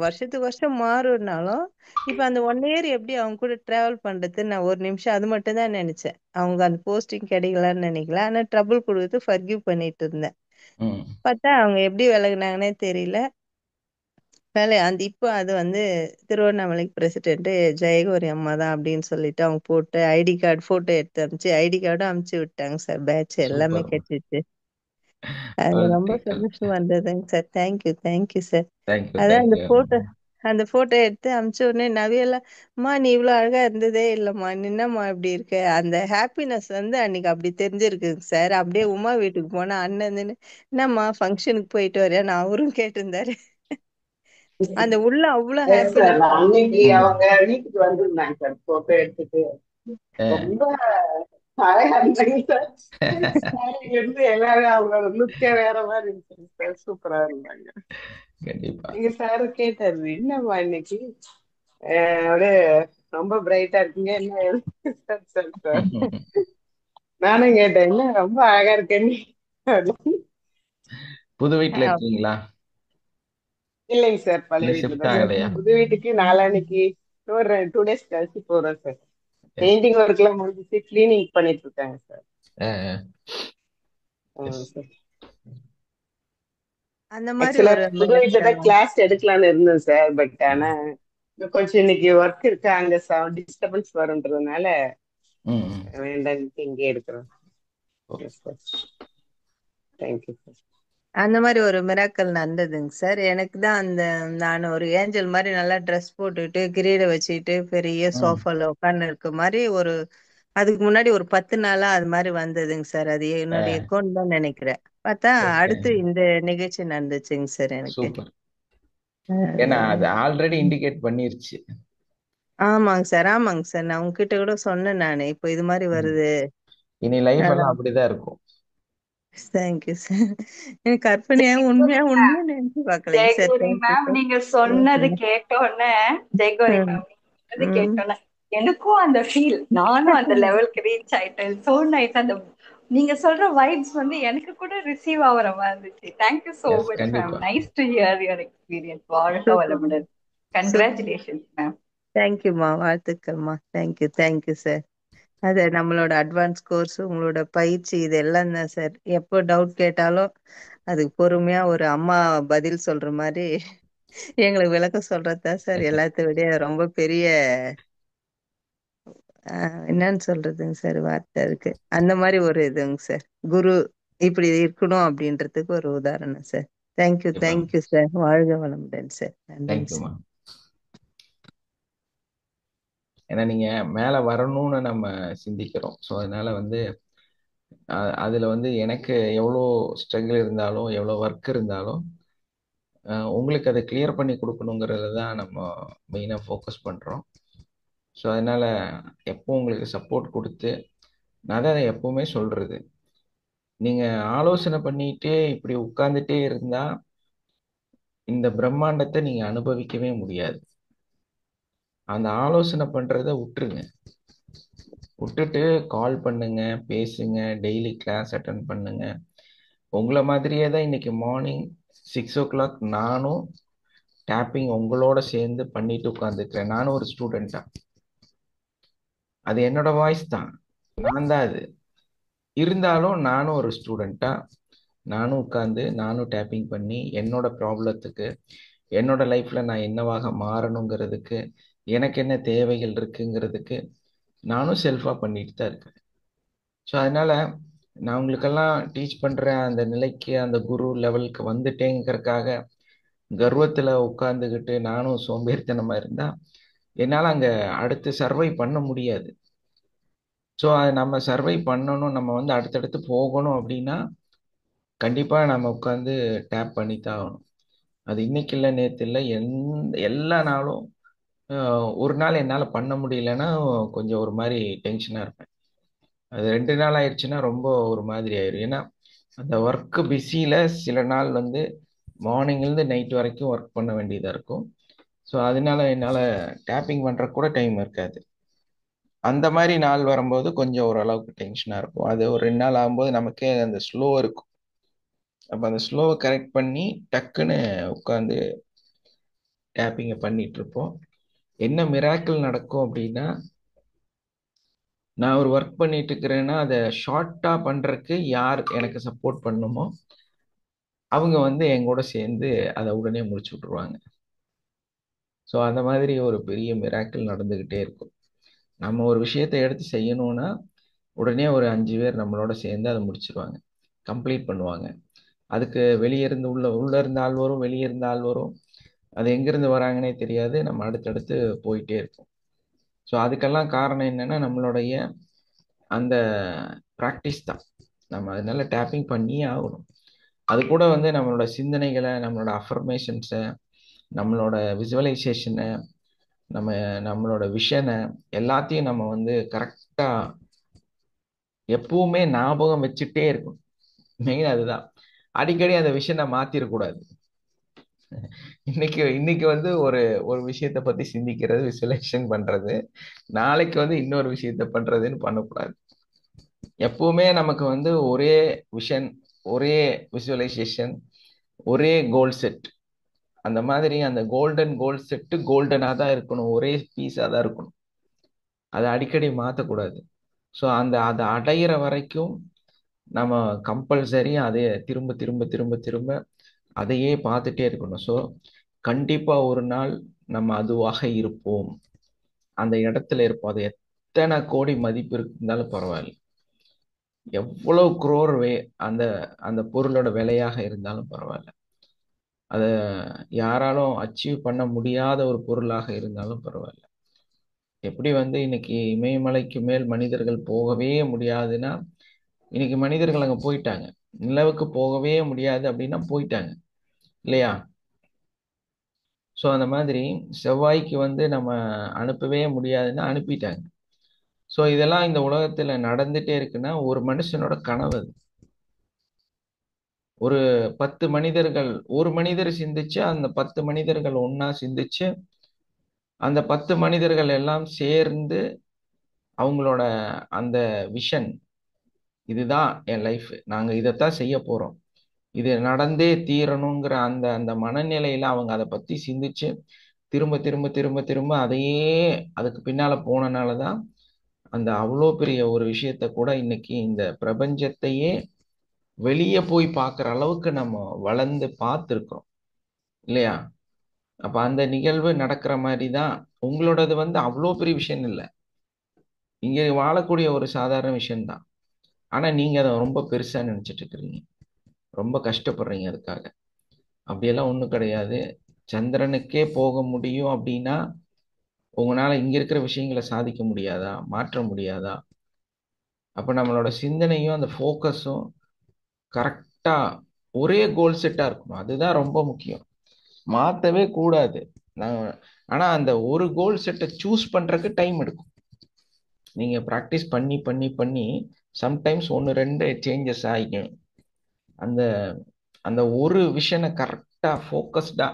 வருஷத்துக்கு வருஷம் மாறுனாலும் இப்ப அந்த 1 year எப்படி அவங்க கூட டிராவல் பண்றது, நான் ஒரு நிமிஷம் அது மட்டும் தான் நினைச்சேன். அவங்க அந்த போஸ்டிங் கிடைக்கலன்னு நினைக்கல, ஆனா ட்ரபிள் கொடுத்து ஃபர்கிவ் பண்ணிட்டு இருந்தேன். ம். பார்த்தா அவங்க எப்படி விலகுனாங்கன்னே தெரியல. வேலை அந்த இப்போ அது வந்து திருவண்ணாமலைக்கு பிரசிடென்ட் ஜெயகௌரி அம்மா தான் அப்படின்னு சொல்லிட்டு அவங்க போட்டு ஐடி கார்டு போட்டோ எடுத்து அனுப்பிச்சு ஐடி கார்டும் அனுப்பிச்சு விட்டாங்க சார். பேட்ச் எல்லாமே சூப்பர்மா. கிடைச்சிச்சு. அது ரொம்ப வாழ்த்துக்கள். சந்தோஷமா இருந்ததுங்க sir. Thank you thank you sir. Thank you, அதான் தேங்க்யூ. அந்த போட்டோ எடுத்து அனுப்பிச்ச உடனே நவியெல்லாம், அம்மா நீ இவ்வளவு அழகா இருந்ததே இல்லம்மா, நீ என்னம்மா இப்படி இருக்க, அந்த ஹாப்பினஸ் வந்து அன்னைக்கு அப்படி தெரிஞ்சிருக்குங்க சார். அப்படியே உமா வீட்டுக்கு போனா அண்ணன் நின்னு, என்னம்மா ஃபங்க்ஷனுக்கு போயிட்டு வரியா நான் அவரும் கேட்டிருந்தாரு. அந்த உள்ள அவ்வளவு சார் ஹாப்பினஸ். அன்னைக்கு ம். அவங்க வீட்டுக்கு வந்திருந்தாங்க சார் போட்டோ எடுத்துட்டு. ஆ. ரொம்ப அழகா இருந்தாங்க சார். சாரிங்க இருந்து எல்லாரும் அவங்களோட லுக்கே வேற மாதிரி இருந்துச்சு சார். சூப்பரா இருந்தாங்க. கண்டிப்பா. எங்க சாரு கேட்டாரு என்னம்மா இன்னைக்கு அப்படியே ரொம்ப பிரைட்டா இருக்கீங்க என்ன சார் சார் சார். நானும் கேட்டேன் என்ன ரொம்ப அழகா இருக்கேன்னு அப்படின்னு. புது வீட்ல இருக்கீங்களா? இல்லைங்க சார் பழைய இன்னும் வீட்டுல ஷிஃப்ட் தான் சார் ஆகலையா? இருக்கேன். புது வீட்டுக்கு நாளான்னைக்கு ஒரு 2 days கழிச்சு போறோம் சார். எஸ். பெயிண்டிங் ஒர்க் எல்லாம் முடிஞ்சிச்சு, கிளீனிங் பண்ணிட்டு இருக்காங்க சார். ஆ, ஆ. எஸ். ஆமாம் சார். அந்த மாதிரி ஆக்சுவலா ஒரு புது வீட்டுல தான் கிளாஸ் எடுக்கலாம்னு இருந்தேன் சார். பட் ஆனா இன்னும் கொஞ்சம் இன்னைக்கு ஒர்க் இருக்கு, அங்க டிஸ்டர்பன்ஸ் வரும்ன்றதுனால ம், ம். வேண்டாம் இங்கே எடுக்கிறோம். Okay. Yes sir. Thank you sir. அந்த மாதிரி ஒரு மிராக்கல் நடந்ததுங்க சார். எனக்கு தான் அந்த நான் ஒரு ஏஞ்சல் மாதிரி நல்லா ட்ரெஸ் போட்டுட்டு கிரீட வச்சுக்கிட்டு பெரிய ம். சோஃபால உட்கார்ந்து இருக்க மாதிரி ஒரு அதுக்கு முன்னாடி ஒரு 10 நாளா அது மாதிரி வந்ததுங்க சார். அது ஆ, என்னுடைய அக்கௌண்ட் தான் நினைக்கிறேன். பார்த்தா ஓகே. அடுத்து இந்த நிகழ்ச்சி நடந்துச்சுங்க சார் எனக்கு. சூப்பர். ஏன்னா அது ஆல்ரெடி இண்டிகேட் பண்ணிருச்சு. ஆமாங்க சார் ஆமாங்க சார். நான் உங்ககிட்ட கூட சொன்னேன் நானு இப்போ இது மாதிரி ம். வருது. இனி லைஃப் அதான் எல்லாம் அப்படிதான் இருக்கும். Thank you sir. எனக்கு கற்பனையா உண்மையா உண்மையா நினைச்சு பார்க்கலைங்க sir. Jayagowri thank you ma'am sir. நீங்க சொன்னது தேங்க்யூ. கேட்டோன்னே, ஜெயகௌரி ம். மேம் நீங்க சொன்னது ம். கேட்டோன்னே எனக்கும் அந்த ஃபீல், நானும் அந்த லெவலுக்கு ரீச் ஆயிட்டேன். So nice. அந்த நீங்க சொல்ற வைப்ஸ் வந்து எனக்கு கூட ரிசீவ் ஆகுற மாதிரி இருந்துச்சு. Thank you so yes, much ma'am. கண்டிப்பா. Nice to hear your experience. வாழ்க சூப்பர். வளமுடன். சூப்பர். Congratulations ma'am. தேங்க்யூம்மா. வாழ்த்துக்கள்மா. தேங்க்யூ. Thank you sir. அது நம்மளோட அட்வான்ஸ் கோர்ஸ், உங்களோட பயிற்சி இது எல்லாம் தான் சார். எப்போ டவுட் கேட்டாலும் அதுக்கு பொறுமையா ஒரு அம்மா பதில் சொல்ற மாதிரி எங்களுக்கு விளக்கம் சொல்றது தான் சார் எல்லாத்த விட ரொம்ப பெரிய என்னன்னு சொல்றதுங்க சார், வார்த்தை இருக்கு. அந்த மாதிரி ஒரு இதுங்க சார். குரு இப்படி இருக்கணும் அப்படின்றதுக்கு ஒரு உதாரணம் சார். தேங்க்யூ. கண்டிப்பா. Thank you sir. வாழ்க வளமுடன் சார். நன்றிங்க சார். தேங்க்யூமா. ஏன்னா நீங்க மேல வரணும்னு நம்ம சிந்திக்கிறோம். ஸோ அதனால வந்து அதுல வந்து எனக்கு எவ்வளோ ஸ்ட்ரகிள் இருந்தாலும் எவ்வளோ ஒர்க் இருந்தாலும் உங்களுக்கு அதை கிளியர் பண்ணி கொடுக்கணுங்கிறத தான் நம்ம மெயினாக ஃபோக்கஸ் பண்ணுறோம். ஸோ அதனால எப்போ உங்களுக்கு சப்போர்ட் கொடுத்து, நான் தான் அதை எப்பவுமே சொல்றது, நீங்க ஆலோசனை பண்ணிட்டே இப்படி உட்கார்ந்துட்டே இருந்தா இந்த பிரம்மாண்டத்தை நீங்க அனுபவிக்கவே முடியாது. அந்த ஆலோசனை பண்றத விட்டுருங்க. விட்டுட்டு கால் பண்ணுங்க, பேசுங்க, டெய்லி கிளாஸ் அட்டன் பண்ணுங்க. உங்களை மாதிரியே தான் இன்னைக்கு மார்னிங் 6 o'clock நானும் டேப்பிங் உங்களோட சேர்ந்து பண்ணிட்டு உட்காந்துருக்கிறேன். நானும் ஒரு ஸ்டூடெண்டா, அது என்னோட வாய்ஸ் தான், நான் தான் அது. இருந்தாலும் நானும் ஒரு ஸ்டூடெண்டா, நானும் உட்காந்து நானும் டேப்பிங் பண்ணி என்னோட ப்ராப்ளத்துக்கு, என்னோட லைஃப்ல நான் என்னவாக மாறணுங்கிறதுக்கு, எனக்கு என்ன தேவைகள் இருக்குங்கிறதுக்கு நானும் செல்ஃபா பண்ணிட்டு தான் இருக்கேன். ஸோ அதனால நான் உங்களுக்கெல்லாம் டீச் பண்ற அந்த நிலைக்கு, அந்த குரு லெவலுக்கு வந்துட்டேங்கிறதுக்காக கர்வத்துல உட்கார்ந்துக்கிட்டு நானும் சோம்பேறித்தனமா இருந்தா என்னால அங்க அடுத்து சர்வை பண்ண முடியாது. ஸோ அதை நம்ம சர்வை பண்ணணும், நம்ம வந்து அடுத்தடுத்து போகணும் அப்படின்னா கண்டிப்பா நம்ம உட்காந்து டேப் பண்ணித்தான் ஆகணும். அது இன்னைக்கு இல்லை, நேற்று இல்லை, எல்லா நாளும். ஒரு நாள் என்னால் பண்ண முடியலன்னா கொஞ்சம் ஒரு மாதிரி டென்ஷனாக இருப்பேன். அது 2 நாள் ஆயிடுச்சுன்னா ரொம்ப ஒரு மாதிரி ஆயிரும். ஏன்னா அந்த ஒர்க்கு பிஸியில் சில நாள் வந்து மார்னிங்லேருந்து நைட் வரைக்கும் ஒர்க் பண்ண வேண்டியதாக இருக்கும். ஸோ அதனால என்னால் டேப்பிங் பண்ணுற கூட டைம் இருக்காது. அந்த மாதிரி நாள் வரும்போது கொஞ்சம் ஓரளவுக்கு டென்ஷனாக இருக்கும். அது ஒரு 2 நாள் ஆகும்போது நமக்கே அந்த ஸ்லோ இருக்கும். அப்போ அந்த ஸ்லோவை கரெக்ட் பண்ணி டக்குன்னு உட்காந்து டேப்பிங்கை பண்ணிட்டு இருப்போம். என்ன மிராக்கிள் நடக்கும் அப்படின்னா, நான் ஒரு ஒர்க் பண்ணிட்டு இருக்கிறேன்னா அதை ஷார்ட்டா பண்றதுக்கு யார் எனக்கு சப்போர்ட் பண்ணுமோ அவங்க வந்து என் கூட சேர்ந்து அதை உடனே முடிச்சு விட்டுருவாங்க. ஸோ அந்த மாதிரி ஒரு பெரிய மிராக்கிள் நடந்துகிட்டே இருக்கும். நம்ம ஒரு விஷயத்தை எடுத்து செய்யணும்னா உடனே ஒரு 5 பேர் நம்மளோட சேர்ந்து அதை முடிச்சிருவாங்க, கம்ப்ளீட் பண்ணுவாங்க. அதுக்கு வெளியே இருந்து உள்ள இருந்த ஆள் வரும், வெளியே இருந்த ஆள் வரும். அது எங்கிருந்து வராங்கன்னே தெரியாது. நம்ம அடுத்தடுத்து போயிட்டே இருப்போம். ஸோ அதுக்கெல்லாம் காரணம் என்னன்னா நம்மளுடைய அந்த ப்ராக்டிஸ் தான். நம்ம அதனால டேப்பிங் பண்ணியே ஆகணும். அது கூட வந்து நம்மளோட சிந்தனைகளை, நம்மளோட அஃபர்மேஷன்ஸை, நம்மளோட விசுவலைசேஷனை, நம்ம நம்மளோட விஷனை எல்லாத்தையும் நம்ம வந்து கரெக்டாக எப்பவுமே ஞாபகம் வச்சுட்டே இருக்கும். மெயின் அதுதான். அடிக்கடி அந்த விஷனை மாத்திரக்கூடாது. இன்னைக்கு இன்னைக்கு வந்து ஒரு ஒரு விஷயத்தை பத்தி சிந்திக்கிறது, விசுவலைசேஷன் பண்றது, நாளைக்கு வந்து இன்னொரு விஷயத்த பண்றதுன்னு பண்ணக்கூடாது. எப்பவுமே நமக்கு வந்து ஒரே விஷன், ஒரே விசுவலைசேஷன், ஒரே கோல் செட். அந்த மாதிரி அந்த கோல்டன் கோல் செட்டு கோல்டனாக தான் இருக்கணும், ஒரே பீஸாக தான் இருக்கணும். அதை அடிக்கடி மாற்றக்கூடாது. ஸோ அதை அடையிற வரைக்கும் நம்ம கம்பல்சரி அதை திரும்ப திரும்ப திரும்ப திரும்ப அதையே பார்த்துட்டே இருக்கணும். ஸோ கண்டிப்பாக ஒரு நாள் நம்ம அதுவாக இருப்போம், அந்த இடத்துல இருப்போம். அது எத்தனை கோடி மதிப்பு இருந்தாலும் பரவாயில்ல, எவ்வளவு குரோர் அந்த அந்த பொருளோட விலையாக இருந்தாலும் பரவாயில்ல, அதை யாராலும் அச்சீவ் பண்ண முடியாத ஒரு பொருளாக இருந்தாலும் பரவாயில்ல. எப்படி வந்து இன்னைக்கு இமயமலைக்கு மேல் மனிதர்கள் போகவே முடியாதுன்னா இன்னைக்கு மனிதர்கள் அங்கே போயிட்டாங்க. நிலவுக்கு போகவே முடியாது அப்படின்னா போயிட்டாங்க இல்லையா? ஸோ அந்த மாதிரி செவ்வாய்க்கு வந்து நம்ம அனுப்பவே முடியாதுன்னா அனுப்பிட்டாங்க. ஸோ இதெல்லாம் இந்த உலகத்தில் நடந்துட்டே இருக்குன்னா ஒரு மனுஷனோட கனவு அது. ஒரு 10 மனிதர்கள், ஒரு மனிதர் சிந்திச்சு அந்த 10 மனிதர்கள் ஒண்ணா சிந்திச்சு அந்த 10 மனிதர்கள் எல்லாம் சேர்ந்து அவங்களோட அந்த விஷன், இதுதான் என் லைஃப், நாங்க இதைத்தான் செய்ய போறோம், இது நடந்தே தீரணுங்கிற அந்த அந்த மனநிலையில அவங்க அதை பத்தி சிந்திச்சு திரும்ப திரும்ப திரும்ப திரும்ப அதையே அதுக்கு பின்னால போனனாலதான் அந்த அவ்வளோ பெரிய ஒரு விஷயத்த கூட இன்னைக்கு இந்த பிரபஞ்சத்தையே வெளியே போய் பார்க்குற அளவுக்கு நம்ம வளர்ந்து பார்த்துருக்கோம் இல்லையா? அப்ப அந்த நிகழ்வு நடக்கிற மாதிரி தான் உங்களோடது. அவ்வளோ பெரிய விஷயம் இல்லை, இங்க வாழக்கூடிய ஒரு சாதாரண விஷயம்தான். ஆனா நீங்க அதை ரொம்ப பெருசா நினைச்சிட்டு இருக்கிறீங்க, ரொம்ப கஷ்டப்படுறீங்க அதுக்காக. அப்படியெல்லாம் ஒண்ணும் கிடையாது. சந்திரனுக்கே போக முடியும் அப்படின்னா உங்களால இங்க இருக்கிற விஷயங்களை சாதிக்க முடியாதா, மாற்ற முடியாதா? அப்ப நம்மளோட சிந்தனையும் அந்த ஃபோக்கஸும் கரெக்டா ஒரே கோல் செட்டா இருக்கணும், அதுதான் ரொம்ப முக்கியம். மாத்தவே கூடாது. நான் ஆனா அந்த ஒரு கோல் செட்டை சூஸ் பண்றதுக்கு டைம் எடுக்கும். நீங்க ப்ராக்டிஸ் பண்ணி பண்ணி பண்ணி சம்டைம்ஸ் ஒன்று ரெண்டு சேஞ்சஸ் ஆகிக்கும். அந்த அந்த ஒரு விஷனை கரெக்டா ஃபோக்கஸ்டா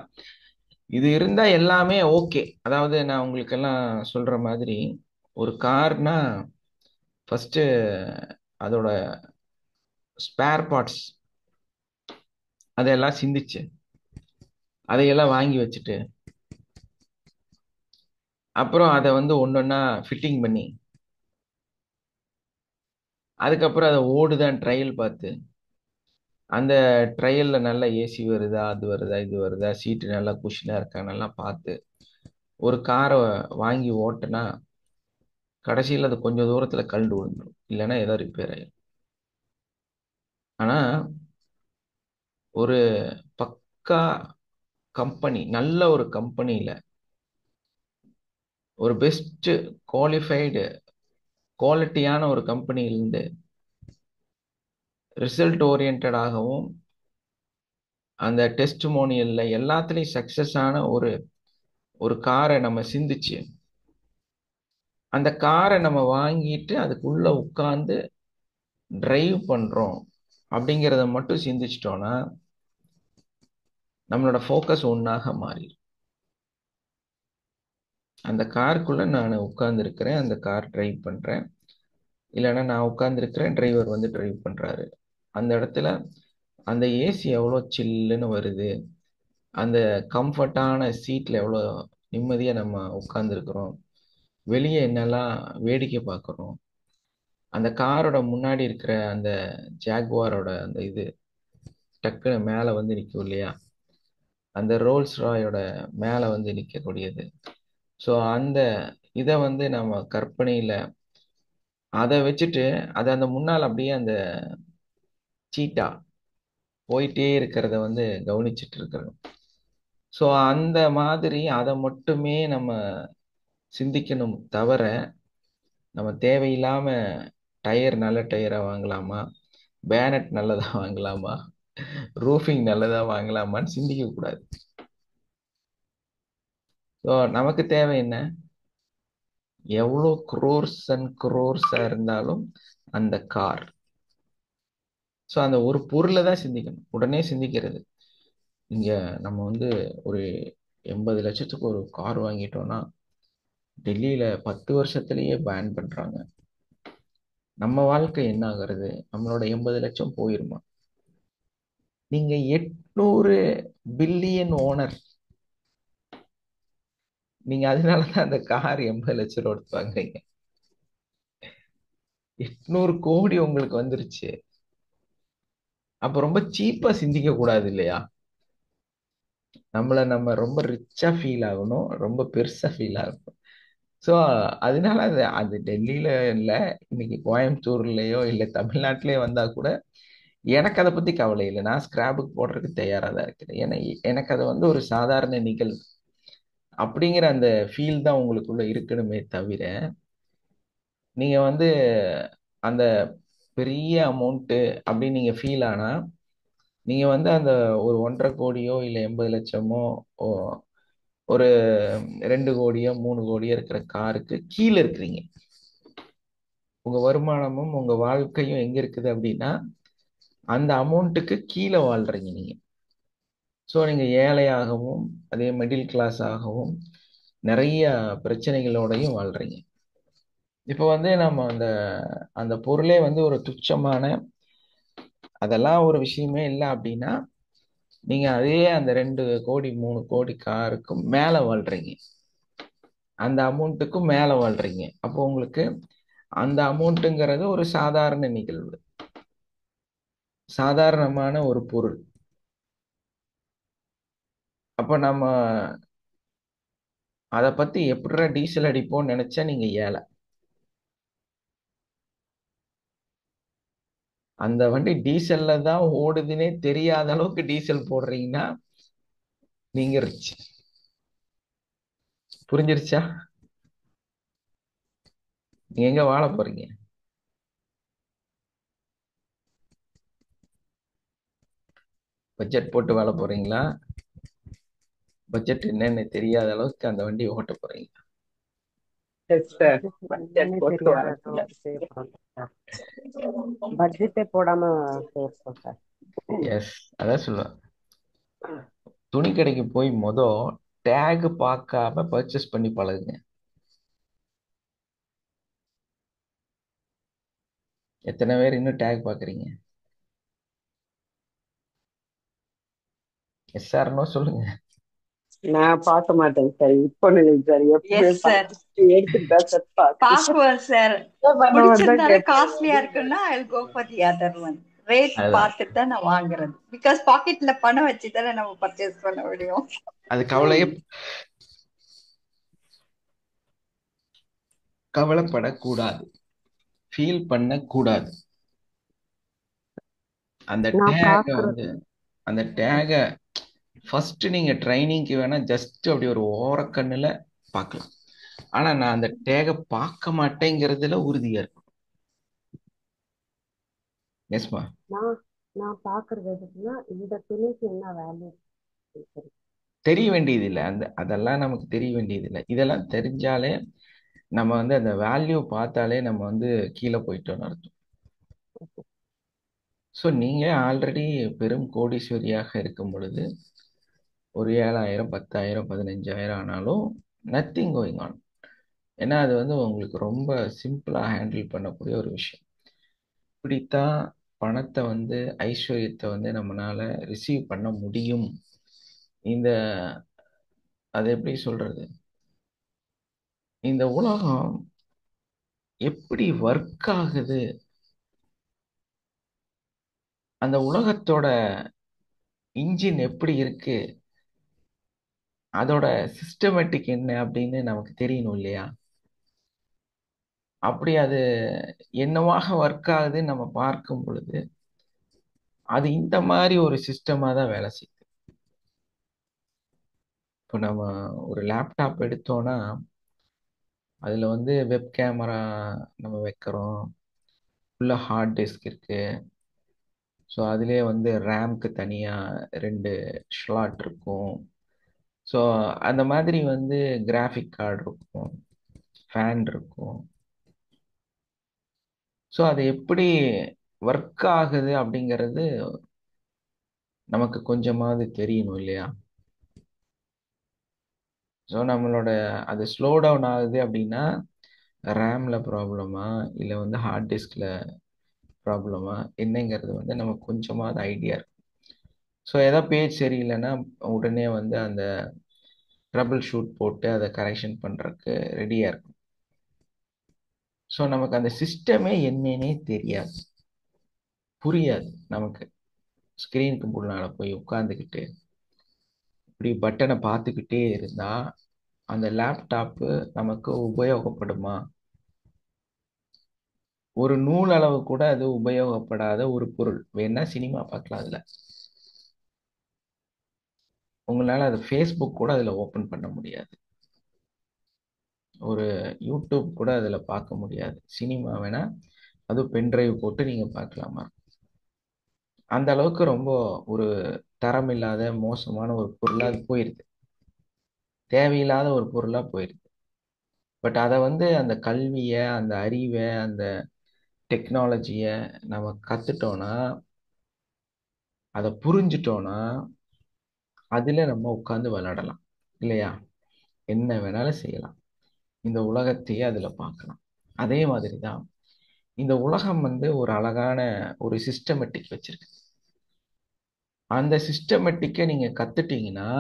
இது இருந்தா எல்லாமே ஓகே. அதாவது நான் உங்களுக்கெல்லாம் சொல்ற மாதிரி, ஒரு கார்னா ஃபர்ஸ்ட் அதோட ஸ்பேர் பார்ட்ஸ் அதெல்லாம் சிந்திச்சு அதையெல்லாம் வாங்கி வச்சுட்டு அப்புறம் அதை ஒன்னொன்னா ஃபிட்டிங் பண்ணி அதுக்கப்புறம் அதை ஓடுதான் ட்ரையல் பார்த்து அந்த ட்ரையல்ல நல்லா ஏசி வருதா, அது வருதா, இது வருதா, சீட்டு நல்லா குஷனா இருக்கா நல்லா பார்த்து ஒரு காரை வாங்கி ஓட்டுனா கடைசியில் அது கொஞ்சம் தூரத்துல கழண்டு விழுந்துடும், இல்லைன்னா ஏதோ ரிப்பேர் ஆயிடும். ஆனா ஒரு பக்கா கம்பெனி, நல்ல ஒரு கம்பெனியில ஒரு பெஸ்ட் குவாலிஃபைடு குவாலிட்டியான ஒரு கம்பெனியிலிருந்து ரிசல்ட் ஓரியன்டாகவும் அந்த டெஸ்டிமோனியல்ல எல்லாத்துலேயும் சக்சஸ் ஆன ஒரு ஒரு காரை நம்ம சிந்திச்சு அந்த காரை நம்ம வாங்கிட்டு அதுக்குள்ள உட்கார்ந்து டிரைவ் பண்றோம் அப்படிங்கிறத மட்டும் சிந்திச்சிட்டோம்னா நம்மளோட ஃபோக்கஸ் ஒன்னாக மாறிடும். அந்த காருக்குள்ள நான் உட்கார்ந்து இருக்கிறேன், அந்த கார் டிரைவ் பண்றேன், இல்லைன்னா நான் உட்கார்ந்து இருக்கிறேன், டிரைவர் டிரைவ் பண்றாரு. அந்த இடத்துல அந்த ஏசி எவ்வளோ சில்லுன்னு வருது, அந்த கம்ஃபர்டான சீட்ல எவ்வளோ நிம்மதியா நம்ம உட்கார்ந்துருக்கிறோம், வெளியே என்னெல்லாம் வேடிக்கை பார்க்குறோம், அந்த காரோட முன்னாடி இருக்கிற அந்த ஜாகுவாரோட அந்த இது டக்குன்னு மேலே நிற்கும் இல்லையா, அந்த ரோல்ஸ் ராயோட மேலே நிற்கக்கூடியது. ஸோ அந்த இதை நம்ம கற்பனையில அதை வச்சுட்டு அதை அந்த முன்னால் அப்படியே அந்த சீட்டா போயிட்டே இருக்கிறத கவனிச்சிட்டு இருக்கிறோம். ஸோ அந்த மாதிரி அதை மட்டுமே நம்ம சிந்திக்கணும் தவிர நம்ம தேவையில்லாம டயர் நல்ல டயரா வாங்கலாமா, பேனட் நல்லதா வாங்கலாமா, ரூஃபிங் நல்லதா வாங்கலாமான்னு சிந்திக்க கூடாது. ஸோ நமக்கு தேவை என்ன, எவ்வளோ குரோர்ஸ் அண்ட் குரோர்ஸா இருந்தாலும் அந்த கார். ஸோ அந்த ஒரு பொருளை தான் சிந்திக்கணும், உடனே சிந்திக்கிறது. இங்க நம்ம ஒரு 80 லட்சத்துக்கு ஒரு கார் வாங்கிட்டோம்னா டெல்லியில 10 வருஷத்திலேயே பேன் பண்றாங்க. நம்ம வாழ்க்கை என்ன ஆகிறது, நம்மளோட 80 லட்சம் போயிருமா? நீங்க 800 பில்லியன் ஓனர், நீங்க அதனாலதான் அந்த கார் 80 லட்சம் ரூபா வாங்குறீங்க. 800 கோடி உங்களுக்கு வந்துருச்சு. அப்ப ரொம்ப சீப்பா சிந்திக்க கூடாது இல்லையா? நம்ம ரொம்ப ரிச்சா ஃபீல் ஆகணும், ரொம்ப பெருசா ஃபீல் ஆகணும். ஸோ அதனால அது அது டெல்லியில இல்லை, இன்னைக்கு கோயம்புத்தூர்லயோ இல்லை தமிழ்நாட்டிலேயோ வந்தா கூட எனக்கு அதை பத்தி கவலை இல்லை. நான் ஸ்கிராப்புக்கு போடுறதுக்கு தயாரா தான் இருக்கிறேன். ஏன்னா எனக்கு அது ஒரு சாதாரண நிகழ்வு அப்படிங்கிற அந்த ஃபீல் தான் உங்களுக்குள்ள இருக்கணுமே தவிர நீங்க அந்த பெரிய அமௌண்ட்டு அப்படின்னு நீங்க ஃபீல் ஆனா நீங்க அந்த ஒரு 1.5 கோடியோ இல்லை 80 லட்சமோ ஒரு 2 கோடியோ 3 கோடியோ இருக்கிற காருக்கு கீழே இருக்கிறீங்க. உங்க வருமானமும் உங்க வாழ்க்கையும் எங்க இருக்குது அப்படின்னா அந்த அமௌண்ட்டுக்கு கீழே வாழ்றீங்க நீங்க. ஸோ நீங்க ஏழையாகவும் அதே மிடில் கிளாஸ் ஆகவும் நிறைய பிரச்சனைகளோடையும் வாழ்றீங்க. இப்போ வந்து நம்ம அந்த அந்த பொருளே வந்து ஒரு துச்சமான, அதெல்லாம் ஒரு விஷயமே இல்லை அப்படின்னா நீங்க அதே அந்த 2 கோடி 3 கோடி காருக்கும் மேல வாழ்றீங்க, அந்த அமௌண்ட்டுக்கும் மேல வாழ்றீங்க. அப்போ உங்களுக்கு அந்த அமௌண்ட்டுங்கிறது ஒரு சாதாரண நிகழ்வு, சாதாரணமான ஒரு பொருள். அப்ப நம்ம அதை பத்தி எப்படிடா டீசல் அடிப்போம்னு நினைச்சா நீங்க ஏழை. அந்த வண்டி டீசல்ல தான் ஓடுதுன்னே தெரியாத அளவுக்கு டீசல் போடுறீங்கன்னா நீங்க ரிச். புரிஞ்சிருச்சா? நீங்க எங்க வாழ போறீங்க? பட்ஜெட் போட்டு வாழ போறீங்களா? பட்ஜெட் என்னன்னு தெரியாத அளவுக்கு அந்த வண்டி ஓட்ட போறீங்க? எஸ் சார், பட்ஜெட் பட்ஜெட் என்னன்னே போட்டு தெரியாத வரேன். அளவுக்கு செய்யப்போம் சார். பட்ஜெட்டே போடாம செய்யப்போம் சார். எஸ், அதான் சொல்லுவேன். துணி கடைக்கு போய் டேக் பார்க்காம பர்ச்சேஸ் பண்ணி பழகுங்க. எத்தனை பேர் இன்னும் டேக் பார்க்குறீங்க? எஸ்ஆர்னோ சொல்லுங்க. நான் பார்க்க மாட்டேன் சார், இப்போ நினைச்சு சார், எப்பவுமே எஸ் சார், எடுத்துட்டு தான் சார் பார்க்கணும். பாக்குவேன் சார். பண்ணவன் தான் பிடிச்சிருந்தாலும் கேட்பேன். காஸ்ட்லியா இருக்குன்னா I go for the other one. Rate அதுதான், பார்த்துட்டு தான் நான் வாங்குறது. பிகாஸ் பாக்கெட்ல பணம் வச்சு தானே நம்ம பர்ச்சேஸ் பண்ண முடியும். அது கவலைப்படக்கூடாது, ஃபீல் பண்ணக்கூடாது. அந்த நான் டேக பாக்குறது அந்த டேகை ஃபர்ஸ்ட் நீங்க ட்ரைனிங்க்கு வேணா ஜஸ்ட் அப்படி ஒரு ஓரக்கண்ணுல பார்க்கலாம். ஆனா நான் அந்த டேகை பார்க்க மாட்டேங்கிறதுல உறுதியா இருக்கும். எஸ்மா? நான் நான் பாக்குறது எதுக்குன்னா இந்த துணிக்கு என்ன வேல்யூ தெரிய வேண்டியது இல்லை, அதெல்லாம் நமக்கு தெரிய வேண்டியது இல்லை. இதெல்லாம் தெரிஞ்சாலே நம்ம வந்து அந்த வேல்யூ பார்த்தாலே நம்ம வந்து கீழே போயிட்டோம்னு அர்த்தம். ஸோ நீங்க ஆல்ரெடி பெரும் கோடீஸ்வரியாக இருக்கும் பொழுது ஒரு 7,000 10,000 15,000 ஆனாலும் நத்திங் கோயிங் ஆன். ஏன்னா அது வந்து உங்களுக்கு ரொம்ப சிம்பிளா ஹேண்டில் பண்ணக்கூடிய ஒரு விஷயம். இப்படித்தான் பணத்தை வந்து, ஐஸ்வர்யத்தை வந்து நம்மளால ரிசீவ் பண்ண முடியும். இந்த அது எப்படி சொல்றது, இந்த உலகம் எப்படி ஒர்க் ஆகுது, அந்த உலகத்தோட இன்ஜின் எப்படி இருக்கு, அதோட சிஸ்டமேட்டிக் என்ன அப்படின்னு நமக்கு தெரியணும் இல்லையா? அப்படி அது என்னவாக ஒர்க் ஆகுதுன்னு நம்ம பார்க்கும் பொழுது அது இந்த மாதிரி ஒரு சிஸ்டமா தான் வேலை செய்யுது. இப்போ நம்ம ஒரு லேப்டாப் எடுத்தோம்னா அதுல வந்து வெப் கேமரா நம்ம வைக்கிறோம், உள்ள ஹார்ட் டிஸ்க் இருக்கு. ஸோ அதுலேயே வந்து ரேம்க்கு தனியாக 2 ஸ்லாட் இருக்கும். ஸோ அந்த மாதிரி வந்து கிராஃபிக் கார்டு இருக்கும், ஃபேன் இருக்கும். ஸோ அது எப்படி ஒர்க் ஆகுது அப்படிங்கிறது நமக்கு கொஞ்சமாவது தெரியணும் இல்லையா? ஸோ நம்மளோட அது ஸ்லோ டவுன் ஆகுது அப்படின்னா ரேம்ல ப்ராப்ளமா இல்லை வந்து ஹார்ட் டிஸ்கில் ப்ராப்ளமா என்னங்கிறது வந்து நமக்கு கொஞ்சமாவது ஐடியா இருக்கும். ஸோ ஏதாவது பேஜ் சரியில்லைன்னா உடனே வந்து அந்த ட்ரபிள் ஷூட் போட்டு அதை கரெக்ஷன் பண்ணுறதுக்கு ரெடியாக இருக்கும். ஸோ நமக்கு அந்த சிஸ்டமே என்னன்னே தெரியாது, புரியாது. நமக்கு ஸ்க்ரீனுக்கு முன்னால் போய் உட்காந்துக்கிட்டு இப்படி பட்டனை பார்த்துக்கிட்டே இருந்தால் அந்த லேப்டாப்பு நமக்கு உபயோகப்படுமா? ஒரு நூல் அளவு கூட அது உபயோகப்படாத ஒரு பொருள். வேணா சினிமா பார்க்கலாம் அதில், உங்களால் அது ஃபேஸ்புக் கூட அதில் ஓப்பன் பண்ண முடியாது, ஒரு யூடியூப் கூட அதில் பார்க்க முடியாது. சினிமா வேணா அதுவும் பென்ட்ரைவ் போட்டு நீங்கள் பார்க்கலாமா? அந்த அளவுக்கு ரொம்ப ஒரு தரமில்லாத மோசமான ஒரு பொருளாக அது போயிடுது, தேவையில்லாத ஒரு பொருளாக போயிடுது. பட் அதை வந்து அந்த கல்வியை, அந்த அறிவை, அந்த டெக்னாலஜியை நம்ம கற்றுட்டோன்னா அதை புரிஞ்சிட்டோம்னா அதுல நம்ம உட்கார்ந்து விளையாடலாம் இல்லையா? என்ன வேணாலும் செய்யலாம். இந்த உலகத்தையே அதுல பார்க்கலாம். அதே மாதிரி தான் இந்த உலகம் ஒரு அழகான ஒரு சிஸ்டமேட்டிக் வச்சிருக்கு. அந்த சிஸ்டமேட்டிக்கை நீங்க கத்துட்டீங்கன்னா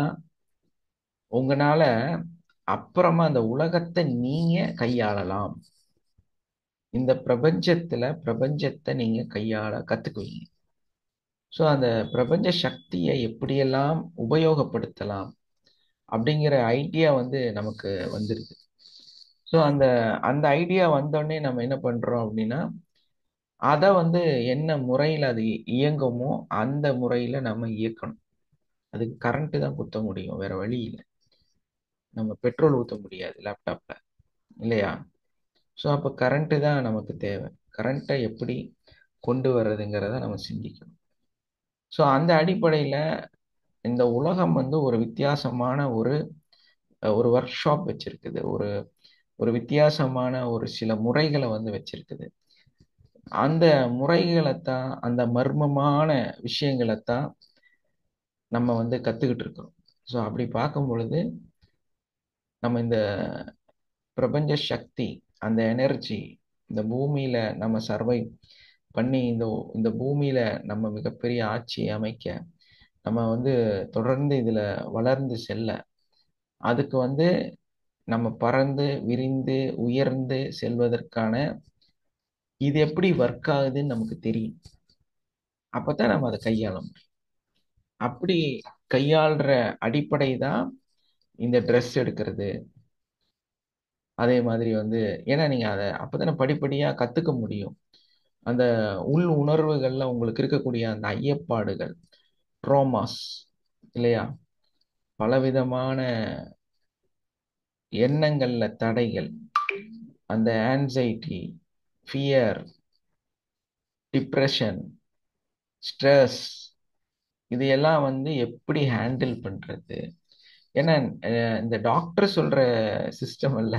உங்களால அப்புறமா அந்த உலகத்தை நீங்க கையாளலாம். இந்த பிரபஞ்சத்தை நீங்க கையாள கத்துக்குவீங்க. ஸோ அந்த பிரபஞ்ச சக்தியை எப்படியெல்லாம் உபயோகப்படுத்தலாம் அப்படிங்கிற ஐடியா நமக்கு வந்துருது. ஸோ அந்த அந்த ஐடியா வந்தோடனே நம்ம என்ன பண்றோம் அப்படின்னா அதை என்ன முறையில் அது இயங்குமோ அந்த முறையில் நம்ம இயக்கணும். அதுக்கு கரண்ட் தான் குத்த முடியும், வேற வழி இல்லை. நம்ம பெட்ரோல் ஊற்ற முடியாது லேப்டாப்ல இல்லையா? ஸோ அப்போ கரண்ட்டு தான் நமக்கு தேவை. கரண்ட்டை எப்படி கொண்டு வர்றதுங்கிறத நம்ம சிந்திக்கணும். ஸோ அந்த அடிப்படையில் இந்த உலகம் ஒரு வித்தியாசமான ஒரு ஒரு ஒர்க் ஷாப் வச்சிருக்குது. ஒரு ஒரு வித்தியாசமான ஒரு சில முறைகளை வச்சிருக்குது. அந்த முறைகளைத்தான், அந்த மர்மமான விஷயங்களைத்தான் நம்ம கத்துக்கிட்டு இருக்கிறோம். ஸோ அப்படி பார்க்கும் பொழுது நம்ம இந்த பிரபஞ்ச சக்தி, அந்த எனர்ஜி இந்த பூமியில நம்ம சர்வை பண்ணி இந்த இந்த பூமியில நம்ம மிகப்பெரிய ஆட்சியை அமைக்க நம்ம தொடர்ந்து இதுல வளர்ந்து செல்ல அதுக்கு நம்ம பறந்து விரிந்து உயர்ந்து செல்வதற்கான இது எப்படி ஒர்க் ஆகுதுன்னு நமக்கு தெரியும். அப்பதான் நம்ம அதை கையாள முடியும். அப்படி கையாளுற அடிப்படை தான் இந்த ட்ரெஸ் எடுக்கிறது. அதே மாதிரி ஏன்னா நீங்க அதை அப்பதானே படிப்படியா கத்துக்க முடியும். அந்த உள் உணர்வுகள்ல உங்களுக்கு இருக்கக்கூடிய அந்த ஐயப்பாடுகள், ட்ரோமாஸ் இல்லையா, பலவிதமான எண்ணங்கள்ல தடைகள், அந்த ஆன்சைட்டி, ஃபியர், டிப்ரெஷன், ஸ்ட்ரெஸ், இது எல்லாம் எப்படி ஹேண்டில் பண்றது? ஏன்னா இந்த டாக்டர் சொல்ற சிஸ்டம் அல்ல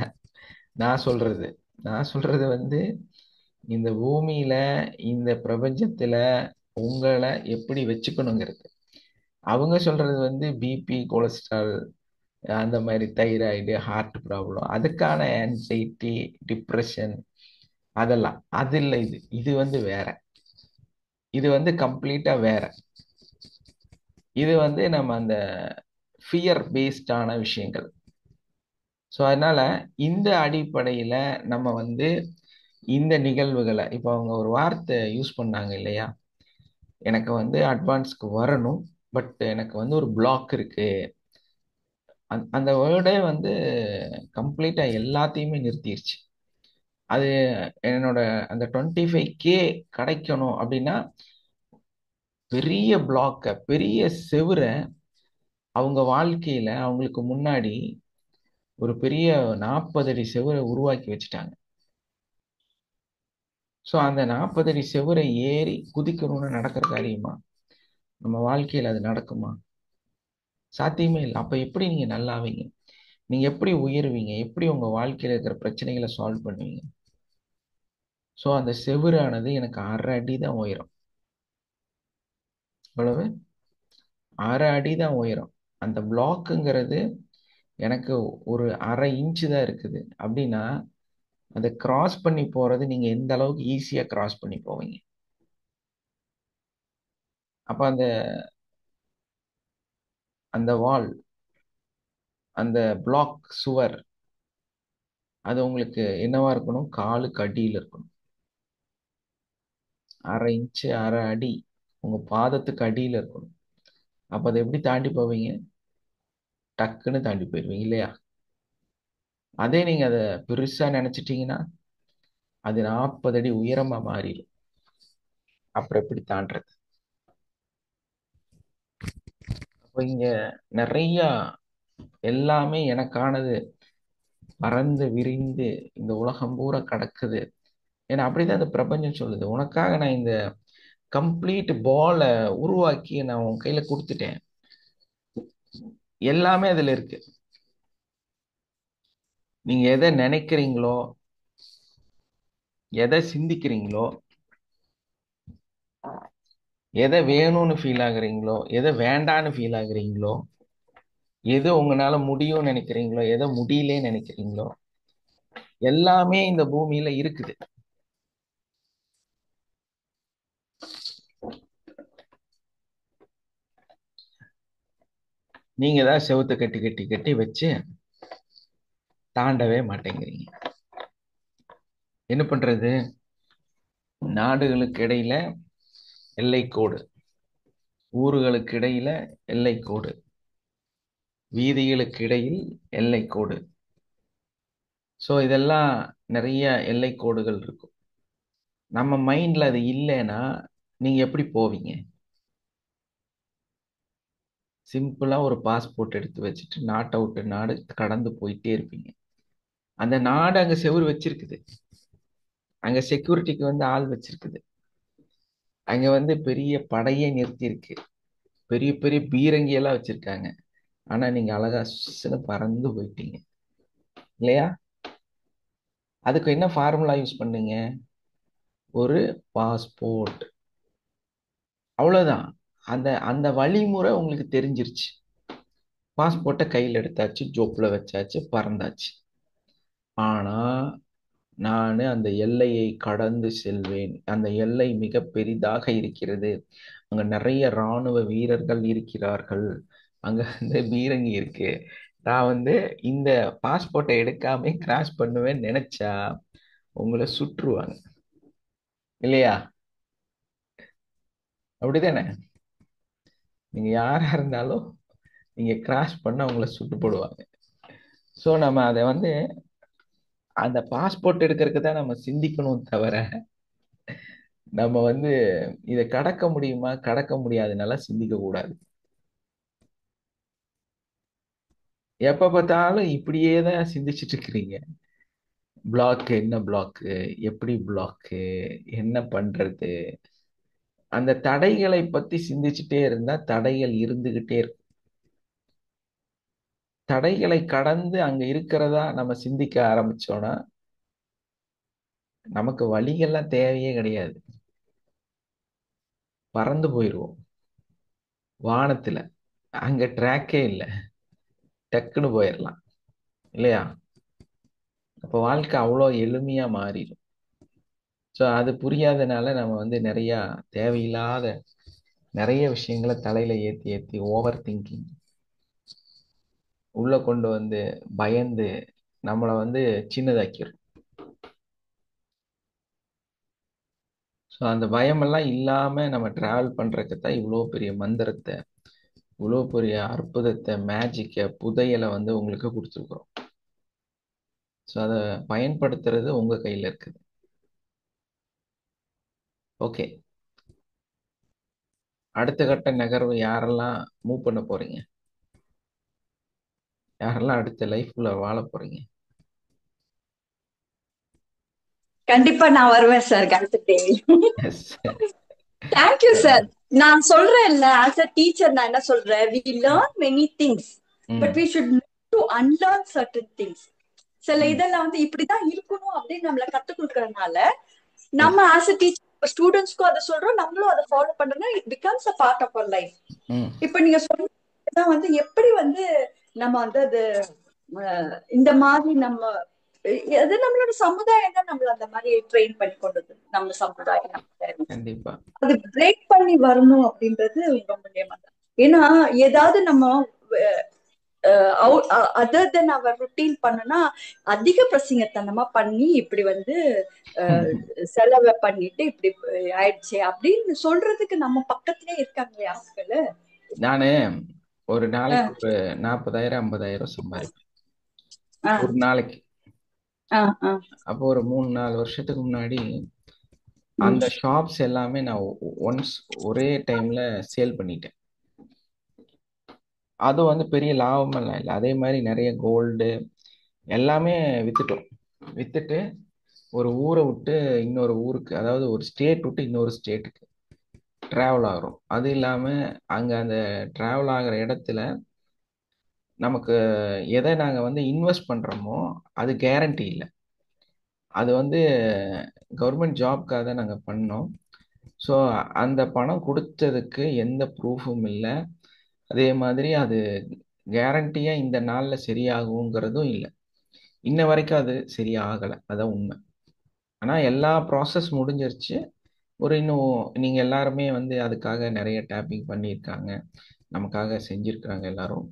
நான் சொல்றது. நான் சொல்றது இந்த பூமியில இந்த பிரபஞ்சத்துல உங்களை எப்படி வச்சுக்கணுங்கிறது. அவங்க சொல்றது பிபி, கொலஸ்ட்ரால், அந்த மாதிரி தைராய்டு, ஹார்ட் ப்ராப்ளம், அதுக்கான ஆன்சைட்டி, டிப்ரெஷன், அதெல்லாம் அது இல்லை. இது இது வேற. இது கம்ப்ளீட்டா வேற. இது நம்ம அந்த ஃபியர் பேஸ்டான விஷயங்கள். ஸோ அதனால இந்த அடிப்படையில நம்ம இந்த நிகழ்வுகளை இப்போ அவங்க ஒரு வார்த்தை யூஸ் பண்ணாங்க இல்லையா, எனக்கு அட்வான்ஸ்க்கு வரணும் பட் எனக்கு ஒரு பிளாக் இருக்கு. அந்த வேர்டே கம்ப்ளீட்டா எல்லாத்தையுமே நிறுத்திடுச்சு. அது என்னோட அந்த 25K கிடைக்கணும் அப்படின்னா பெரிய பிளாக்க, பெரிய செவுரை அவங்க வாழ்க்கையில அவங்களுக்கு முன்னாடி ஒரு பெரிய 40 அடி செவுரை உருவாக்கி வச்சுட்டாங்க. ஸோ அந்த 40 அடி செவுரை ஏறி குதிக்கணும்னு நடக்கிற காரியமா? நம்ம வாழ்க்கையில் அது நடக்குமா? சாத்தியமே இல்லை. அப்ப எப்படி நீங்க நல்லாவீங்க? நீங்க எப்படி உயர்வீங்க? எப்படி உங்க வாழ்க்கையில இருக்கிற பிரச்சனைகளை சால்வ் பண்ணுவீங்க? ஸோ அந்த செவுரானது எனக்கு 1/2 அடி தான் உயரம். எவ்வளவு? 1/2 அடி தான் உயரம். அந்த பிளாக்குங்கிறது எனக்கு ஒரு 1/2 இன்ச்சு தான் இருக்குது அப்படின்னா அதை கிராஸ் பண்ணி போறது நீங்க எந்த அளவுக்கு ஈஸியா கிராஸ் பண்ணி போவீங்க? அப்ப அந்த அந்த வால், அந்த பிளாக் சுவர், அது உங்களுக்கு என்னவா இருக்கணும்? காலுக்கு அடியில் இருக்கணும். 1/2 இன்ச்சு, 1/2 அடி உங்க பாதத்துக்கு அடியில் இருக்கணும். அப்ப அதை எப்படி தாண்டி போவீங்க? டக்குன்னு தாண்டி போயிருவீங்க இல்லையா? அதே நீங்க அதை பெருசா நினைச்சிட்டீங்கன்னா அது 40 அடி உயரமா மாறிடும். அப்புறம் எப்படி தாண்டறது? அப்போ இங்க நிறைய எல்லாமே எனக்கானது பறந்து விரிந்து இந்த உலகம் பூரா கிடக்குது. ஏன்னா அப்படிதான் இந்த பிரபஞ்சம் சொல்லுது. உனக்காக நான் இந்த கம்ப்ளீட் பாலை உருவாக்கி நான் உன் கையில கொடுத்துட்டேன். எல்லாமே அதுல இருக்கு. நீங்க எதை நினைக்கிறீங்களோ, எதை சிந்திக்கிறீங்களோ, எதை வேணும்னு ஃபீல் ஆகுறீங்களோ, எதை வேண்டான்னு ஃபீல் ஆகுறீங்களோ, எது உங்களால முடியும்னு நினைக்கிறீங்களோ, எதை முடியலன்னு நினைக்கிறீங்களோ, எல்லாமே இந்த பூமியில இருக்குது. நீங்க தான் செவுத்த கட்டி கட்டி கட்டி வச்சு தாண்டவே மாட்டேங்கிறீங்க. என்ன பண்றது? நாடுகளுக்கு இடையில எல்லைக்கோடு, ஊர்களுக்கு இடையில எல்லைக்கோடு, வீதிகளுக்கு இடையில் எல்லைக்கோடு. ஸோ இதெல்லாம் நிறைய எல்லைக்கோடுகள் இருக்கும். நம்ம மைண்ட்ல அது இல்லைன்னா நீங்க எப்படி போவீங்க? சிம்பிளா ஒரு பாஸ்போர்ட் எடுத்து வச்சுட்டு நாட்டை விட்டு நாடு கடந்து போயிட்டே இருப்பீங்க. அந்த நாடு அங்க செவுரு வச்சிருக்குது, அங்க செக்யூரிட்டிக்கு வந்து ஆள் வச்சிருக்குது, அங்க வந்து பெரிய படையை நிறுத்தி இருக்கு, பெரிய பெரிய பீரங்கி எல்லாம் வச்சிருக்காங்க. ஆனா நீங்க அழகா சுன்னு பறந்து போயிட்டீங்க இல்லையா? அதுக்கு என்ன ஃபார்முலா யூஸ் பண்ணீங்க? ஒரு பாஸ்போர்ட். அவ்வளவுதான். அந்த அந்த வழிமுறை உங்களுக்கு தெரிஞ்சிருச்சு. பாஸ்போர்ட்டை கையில் எடுத்தாச்சு, ஜோப்ல வச்சாச்சு, பறந்தாச்சு. ஆனா நான் அந்த எல்லையை கடந்து செல்வேன். அந்த எல்லை மிக பெரிதாக இருக்கிறது, அங்க நிறைய இராணுவ வீரர்கள் இருக்கிறார்கள், அங்க வந்து பீரங்கி இருக்கு. நான் வந்து இந்த பாஸ்போர்ட்டை எடுக்காம கிராஸ் பண்ணுவேன்னு நினைச்சா உங்களை சுற்றுவாங்க இல்லையா? அப்படிதானே? நீங்க யாரா இருந்தாலும் நீங்க கிராஸ் பண்ண உங்களை சுட்டு போடுவாங்க. ஸோ நம்ம அதை வந்து அந்த பாஸ்போர்ட் எடுக்கிறதுக்கு தான் நம்ம சிந்திக்கணும் தவிர, நம்ம வந்து இதை கடக்க முடியுமா கடக்க முடியாதுனால சிந்திக்க கூடாது. எப்ப பார்த்தாலும் இப்படியே தான் சிந்திச்சுட்டு இருக்கிறீங்க. பிளாக் என்ன பிளாக்கு, எப்படி பிளாக்கு, என்ன பண்றது? அந்த தடைகளை பத்தி சிந்திச்சுட்டே இருந்தா தடைகள் இருந்துகிட்டே இருக்கும். தடைகளை கடந்து அங்க இருக்கிறதா நம்ம சிந்திக்க ஆரம்பிச்சோம்னா நமக்கு வழிகள்லாம் தேவையே கிடையாது. பறந்து போயிடுவோம் வானத்துல. அங்க ட்ராக்கே இல்லை, டக்குன்னு போயிடலாம் இல்லையா? அப்போ வாழ்க்கை அவ்வளோ எளிமையா மாறிடும். ஸோ அது புரியாதனால நம்ம வந்து நிறைய தேவையில்லாத நிறைய விஷயங்களை தலையில ஏத்தி ஏத்தி ஓவர் திங்கிங் உள்ள கொண்டு வந்து பயந்து நம்மளை வந்து சின்னதாக்கிடும். ஸோ அந்த பயமெல்லாம் இல்லாம நம்ம டிராவல் பண்றதுக்கு தான் இவ்வளோ பெரிய மந்திரத்தை, இவ்வளோ பெரிய அற்புதத்தை, மேஜிக்கை, புதையலை வந்து உங்களுக்கு கொடுத்துருக்குறோம். ஸோ அதை பயன்படுத்துறது உங்க கையில இருக்குது. ஓகே, அடுத்த கட்ட நகர்வு யாரெல்லாம் மூவ் பண்ண போறீங்க? யாரெல்லாம் அடுத்த லைஃப்ல வாழ போறீங்க? கண்டிப்பா நான் வருவேன் சார் கத்துட்டே. Yes. Thank you sir. நான் சொல்றேன்ல, ஆஸ் அ டீச்சர் நான் என்ன சொல்றேன், we learn many things but we should to unlearn certain things. சில இதெல்லாம் வந்து இப்படிதான் இருக்கணும் அப்படின்னு நம்மள கத்து கொடுக்கறதுனால நம்ம ஆஸ் அ டீச்சர் ஸ்டூடெண்ட்ஸ்க்கும் அதை சொல்றோம், நம்மளும் அதை ஃபாலோ பண்றோம்னா it becomes a part of our life. இப்ப நீங்க சொன்னதான் வந்து எப்படி வந்து நம்ம வந்து அது இந்த மாதிரி நம்ம அது நம்மளோட சமுதாயம் தான் நம்மள அந்த மாதிரி ட்ரெயின் பண்ணி கொண்டது. நம்ம சமுதாயம் கண்டிப்பா அது பிரேக் பண்ணி வரணும் அப்படின்றது உங்க மூலியமா தான். ஏன்னா ஏதாவது நம்ம அதர் தென் அவர் ருட்டீன் பண்ணுனா அதிக பிரசங்கத்தனமா பண்ணி இப்படி வந்து செலவை பண்ணிட்டு இப்படி ஆயிடுச்சு அப்படின்னு சொல்றதுக்கு நம்ம பக்கத்திலே இருக்காங்களே ஆட்கள். நானு ஒரு நாளைக்கு ஒரு 40,000 50,000 சம்பாதிப்பேன் ஒரு நாளைக்கு. அப்போ ஒரு 3-4 வருஷத்துக்கு முன்னாடி அந்த ஷாப்ஸ் எல்லாமே நான் ஒரே டைம்ல சேல் பண்ணிட்டேன். அது வந்து பெரிய லாபமெல்லாம் இல்லை. அதே மாதிரி நிறைய கோல்டு எல்லாமே வித்துட்டோம். வித்துட்டு ஒரு ஊரை விட்டு இன்னொரு ஊருக்கு, அதாவது ஒரு ஸ்டேட் விட்டு இன்னொரு ஸ்டேட்டுக்கு டிராவல் ஆகிறோம். அது இல்லாம அங்க அந்த டிராவல் ஆகிற இடத்துல நமக்கு எதை நாங்க வந்து இன்வெஸ்ட் பண்றோமோ அது கேரண்டி இல்லை. அது வந்து கவர்மெண்ட் ஜாப்க்காக தான் நாங்கள் பண்ணோம். ஸோ அந்த பணம் கொடுத்ததுக்கு எந்த ப்ரூஃபும் இல்லை. அதே மாதிரி அது கேரண்டியாக இந்த நாளில் சரியாகுங்கிறதும் இல்லை. இன்ன வரைக்கும் அது சரியாகலை, அதான் உண்மை. ஆனால் எல்லா ப்ராசஸ் முடிஞ்சிருச்சு. இன்னும் நீங்கள் எல்லாருமே வந்து அதுக்காக நிறைய டேப்பிங் பண்ணியிருக்காங்க, நமக்காக செஞ்சுருக்காங்க எல்லாரும்.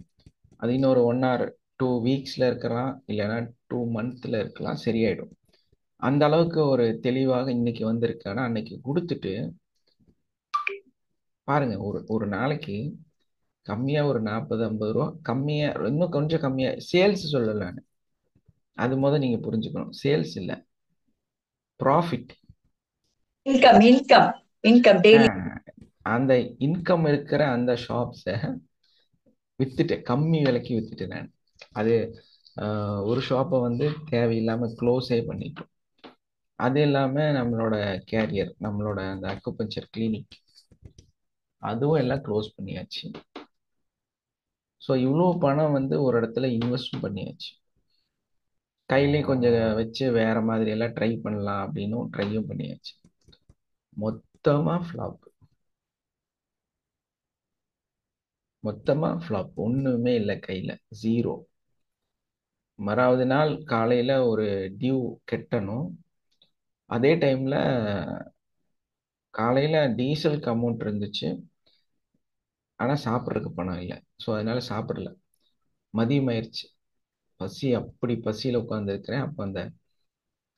அது இன்னொரு 1 or 2 வீக்ஸில் இருக்கலாம், இல்லைன்னா 2 monthsல இருக்கலாம், சரியாயிடும். அந்த அளவுக்கு ஒரு தெளிவாக இன்னைக்கு வந்திருக்கு. ஆனால் அன்னைக்கு கொடுத்துட்டு பாருங்க, ஒரு நாளைக்கு கம்மியாக ஒரு 40-50 ரூபா கம்மியாக, இன்னும் கொஞ்சம் கம்மியாக, சேல்ஸ் சொல்லலை நான், அது நீங்கள் புரிஞ்சுக்கணும். சேல்ஸ் இல்லை, profit. Income income income daily. அந்த இன்கம் இருக்கிற அந்த ஷாப்ஸை வித்துட்டேன், கம்மி விலைக்கு வித்துட்டேன் நான். அது ஒரு ஷாப்பை வந்து தேவையில்லாமல் க்ளோஸே பண்ணிட்டோம். அது இல்லாமல் நம்மளோட கேரியர், நம்மளோட அந்த அக்குபஞ்சர் கிளினிக், அதுவும் எல்லாம் க்ளோஸ் பண்ணியாச்சு. ஸோ இவ்வளோ பணம் வந்து ஒரு இடத்துல இன்வெஸ்ட் பண்ணியாச்சு. கையிலையும் கொஞ்சம் வச்சு வேற மாதிரி எல்லாம் ட்ரை பண்ணலாம் அப்படின்னும் ட்ரையும் பண்ணியாச்சு. மொத்தமாக ஃப்ளாப், மொத்தமாக ஃப்ளாப். ஒன்றுமே இல்லை கையில், ஜீரோ. மறாவது நாள் காலையில் ஒரு டியூ கட்டணும். அதே டைமில் காலையில் டீசலுக்கு அமௌண்ட் இருந்துச்சு, ஆனால் சாப்பிட்றதுக்கு பணம் இல்லை. ஸோ அதனால சாப்பிடல. மதியம் ஆயிடுச்சு, பசி, அப்படி பசியில் உட்காந்துருக்கிறேன். அப்போ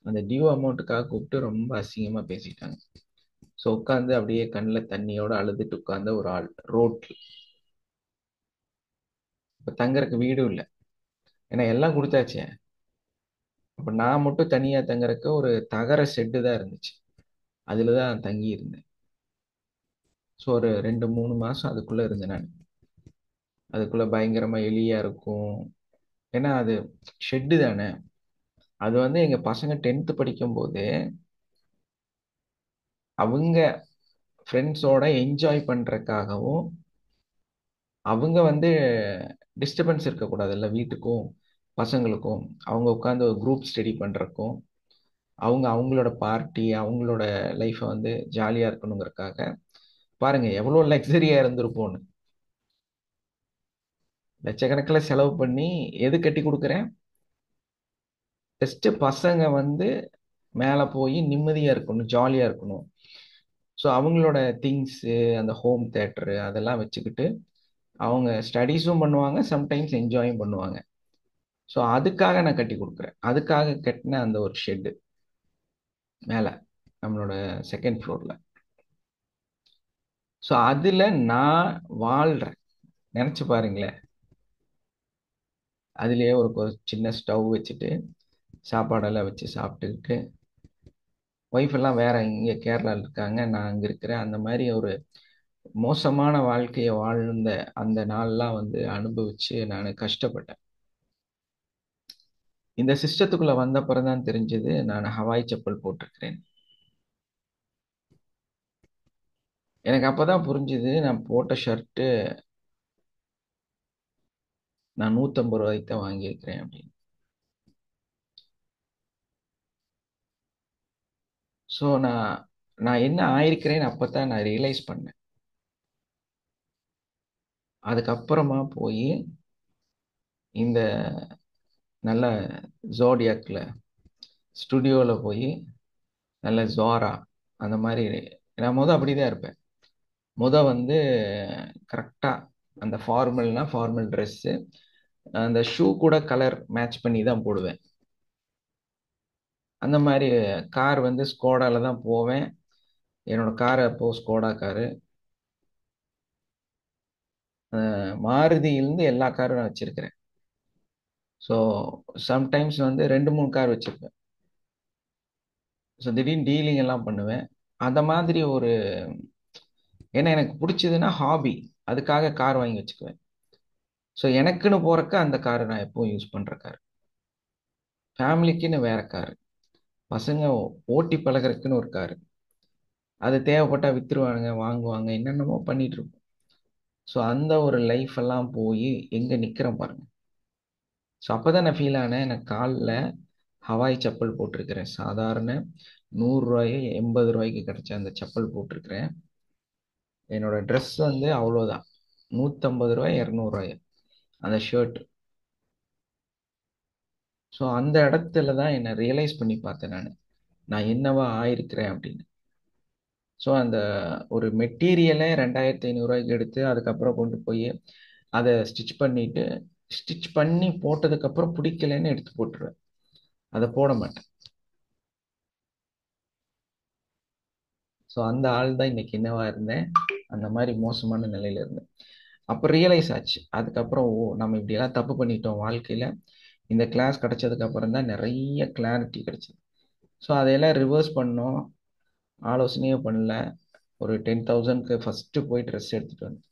அந்த டியூ அமௌண்ட்டுக்காக கூப்பிட்டு ரொம்ப அசிங்கமாக பேசிட்டாங்க. ஸோ உட்காந்து அப்படியே கண்ணில் தண்ணியோட அழுதுட்டு உட்காந்த ஒரு ஆள் ரோட்டில். இப்போ தங்கறதுக்கு வீடும் இல்லை, ஏன்னா எல்லாம் கொடுத்தாச்சே. அப்போ நான் மட்டும் தனியாக தங்கறதுக்கு ஒரு தகர ஷெட்டு தான் இருந்துச்சு, அதில் தான் தங்கி இருந்தேன். ஸோ ஒரு 2-3 மாதம் அதுக்குள்ளே இருந்தேன் நான். அதுக்குள்ளே பயங்கரமாக எலியாக இருக்கும், ஏன்னா அது ஷெட்டு தானே. அது வந்து எங்கள் பசங்க 10th படிக்கும்போது அவங்க ஃப்ரெண்ட்ஸோட என்ஜாய் பண்ணுறதுக்காகவும், அவங்க வந்து டிஸ்டர்பன்ஸ் இருக்கக்கூடாதுல்ல வீட்டுக்கும் பசங்களுக்கும், அவங்க உட்காந்து ஒரு குரூப் ஸ்டடி பண்ணுறக்கும், அவங்க அவங்களோட பார்ட்டி, அவங்களோட லைஃப்பை வந்து ஜாலியாக இருக்கணுங்கிறதுக்காக பாருங்கள் எவ்வளோ லக்ஸரியாக இருந்திருப்போன்னு. லட்சக்கணக்கில் செலவு பண்ணி எது கட்டி கொடுக்குறேன்? ஜஸ்ட்டு பசங்க வந்து மேலே போய் நிம்மதியாக இருக்கணும், ஜாலியாக இருக்கணும். ஸோ அவங்களோட திங்ஸு, அந்த ஹோம் தேட்டரு அதெல்லாம் வச்சுக்கிட்டு அவங்க ஸ்டடீஸும் பண்ணுவாங்க, சம்டைம்ஸ் என்ஜாயும் பண்ணுவாங்க. ஸோ அதுக்காக நான் கட்டி கொடுக்குறேன். அதுக்காக கட்டின அந்த ஒரு ஷெட்டு மேலே நம்மளோட 2nd floorல. ஸோ அதில் நான் வாழ்கிறேன், நினச்சி பாருங்களேன். அதுலேயே ஒரு சின்ன ஸ்டவ் வச்சுட்டு சாப்பாடெல்லாம் வச்சு சாப்பிட்டுக்கிட்டு, ஒய்ஃப் எல்லாம் வேற இங்கே கேரளாவில் இருக்காங்க, நான் அங்கே இருக்கிறேன். அந்த மாதிரி ஒரு மோசமான வாழ்க்கையை வாழ்ந்த அந்த நாள்லாம் வந்து அனுபவிச்சு நான் கஷ்டப்பட்டேன். இந்த சிஸ்டத்துக்குள்ள வந்த தான் தெரிஞ்சது நான் ஹவாய் செப்பல் போட்டிருக்கிறேன். எனக்கு அப்பதான் புரிஞ்சுது, நான் போட்ட ஷர்ட்டு நான் 150 ரூபாய்க்கு தான் வாங்கியிருக்கிறேன் அப்படின்னு. ஸோ நான் என்ன ஆயிருக்கிறேன்னு அப்பதான் நான் ரியலைஸ் பண்ணேன். அதுக்கப்புறமா போய் இந்த நல்ல ஜோடியாக்ல ஸ்டுடியோவில் போய் நல்ல ஜோரா அந்த மாதிரி, நான் அப்படிதான் இருப்பேன். வந்து கரெக்டாக அந்த ஃபார்மல் ட்ரெஸ்ஸு, அந்த ஷூ கூட கலர் மேட்ச் பண்ணி தான் போடுவேன். அந்த மாதிரி கார் வந்து ஸ்கோடாவில் தான் போவேன். என்னோட கார் அப்போது ஸ்கோடா காரு. மாருதியிலேருந்து எல்லா காரும் நான் வச்சுருக்கிறேன். ஸோ சம்டைம்ஸ் வந்து 2-3 கார் வச்சுருப்பேன். ஸோ திடீர்னு டீலிங் எல்லாம் பண்ணுவேன். அந்த மாதிரி ஏன்னா எனக்கு பிடிச்சதுன்னா ஹாபி, அதுக்காக கார் வாங்கி வச்சுக்குவேன். ஸோ எனக்குன்னு போகிறக்க அந்த காரை நான் எப்பவும் யூஸ் பண்ணுற கார், ஃபேமிலிக்குன்னு வேற காரு, பசங்க ஓட்டி பழகிறதுக்குன்னு ஒரு காரு, அது தேவைப்பட்டால் விற்றுருவானுங்க, வாங்குவாங்க, என்னென்னமோ பண்ணிட்டு இருப்போம். ஸோ அந்த ஒரு லைஃப் எல்லாம் போய் எங்கே நிற்கிறேன் பாருங்க. ஸோ அப்போ தான் நான் ஃபீல் ஆனேன், எனக்கு காலில் ஹவாய் செப்பல் போட்டிருக்கிறேன், சாதாரண 100 ரூபாயோ 80 ரூபாய்க்கு கிடைச்ச அந்த செப்பல் போட்டிருக்கிறேன். என்னோட ட்ரெஸ் வந்து அவ்வளோதான், 150 ரூபாய் 200 ரூபாய் அந்த ஷர்ட். ஸோ அந்த இடத்துல தான் என்னை ரியலைஸ் பண்ணி பார்த்தேன் நான் என்னவா ஆயிருக்கிறேன் அப்படின்னு. ஸோ அந்த ஒரு மெட்டீரியலை 2500 ரூபாய்க்கு எடுத்து அதுக்கப்புறம் கொண்டு போய் அதை ஸ்டிச் பண்ணி போட்டதுக்கப்புறம் பிடிக்கலைன்னு எடுத்து போட்டுருவேன், அதை போட மாட்டேன். ஸோ அந்த ஆள் தான் இன்னைக்கு என்னவா இருந்தேன், அந்த மாதிரி மோசமான நிலையில இருந்தேன். அப்போ ரியலைஸ் ஆச்சு. அதுக்கப்புறம் ஓ, நம்ம இப்படியெல்லாம் தப்பு பண்ணிட்டோம் வாழ்க்கையில. இந்த கிளாஸ் கிடைச்சதுக்கு அப்புறம் தான் நிறைய கிளாரிட்டி கிடைச்சது. ஸோ அதையெல்லாம் ரிவர்ஸ் பண்ணோம், ஆலோசனையே பண்ணல. ஒரு 10,000க்கு ஃபர்ஸ்ட் போய் ட்ரெஸ் எடுத்துட்டு வந்தேன்.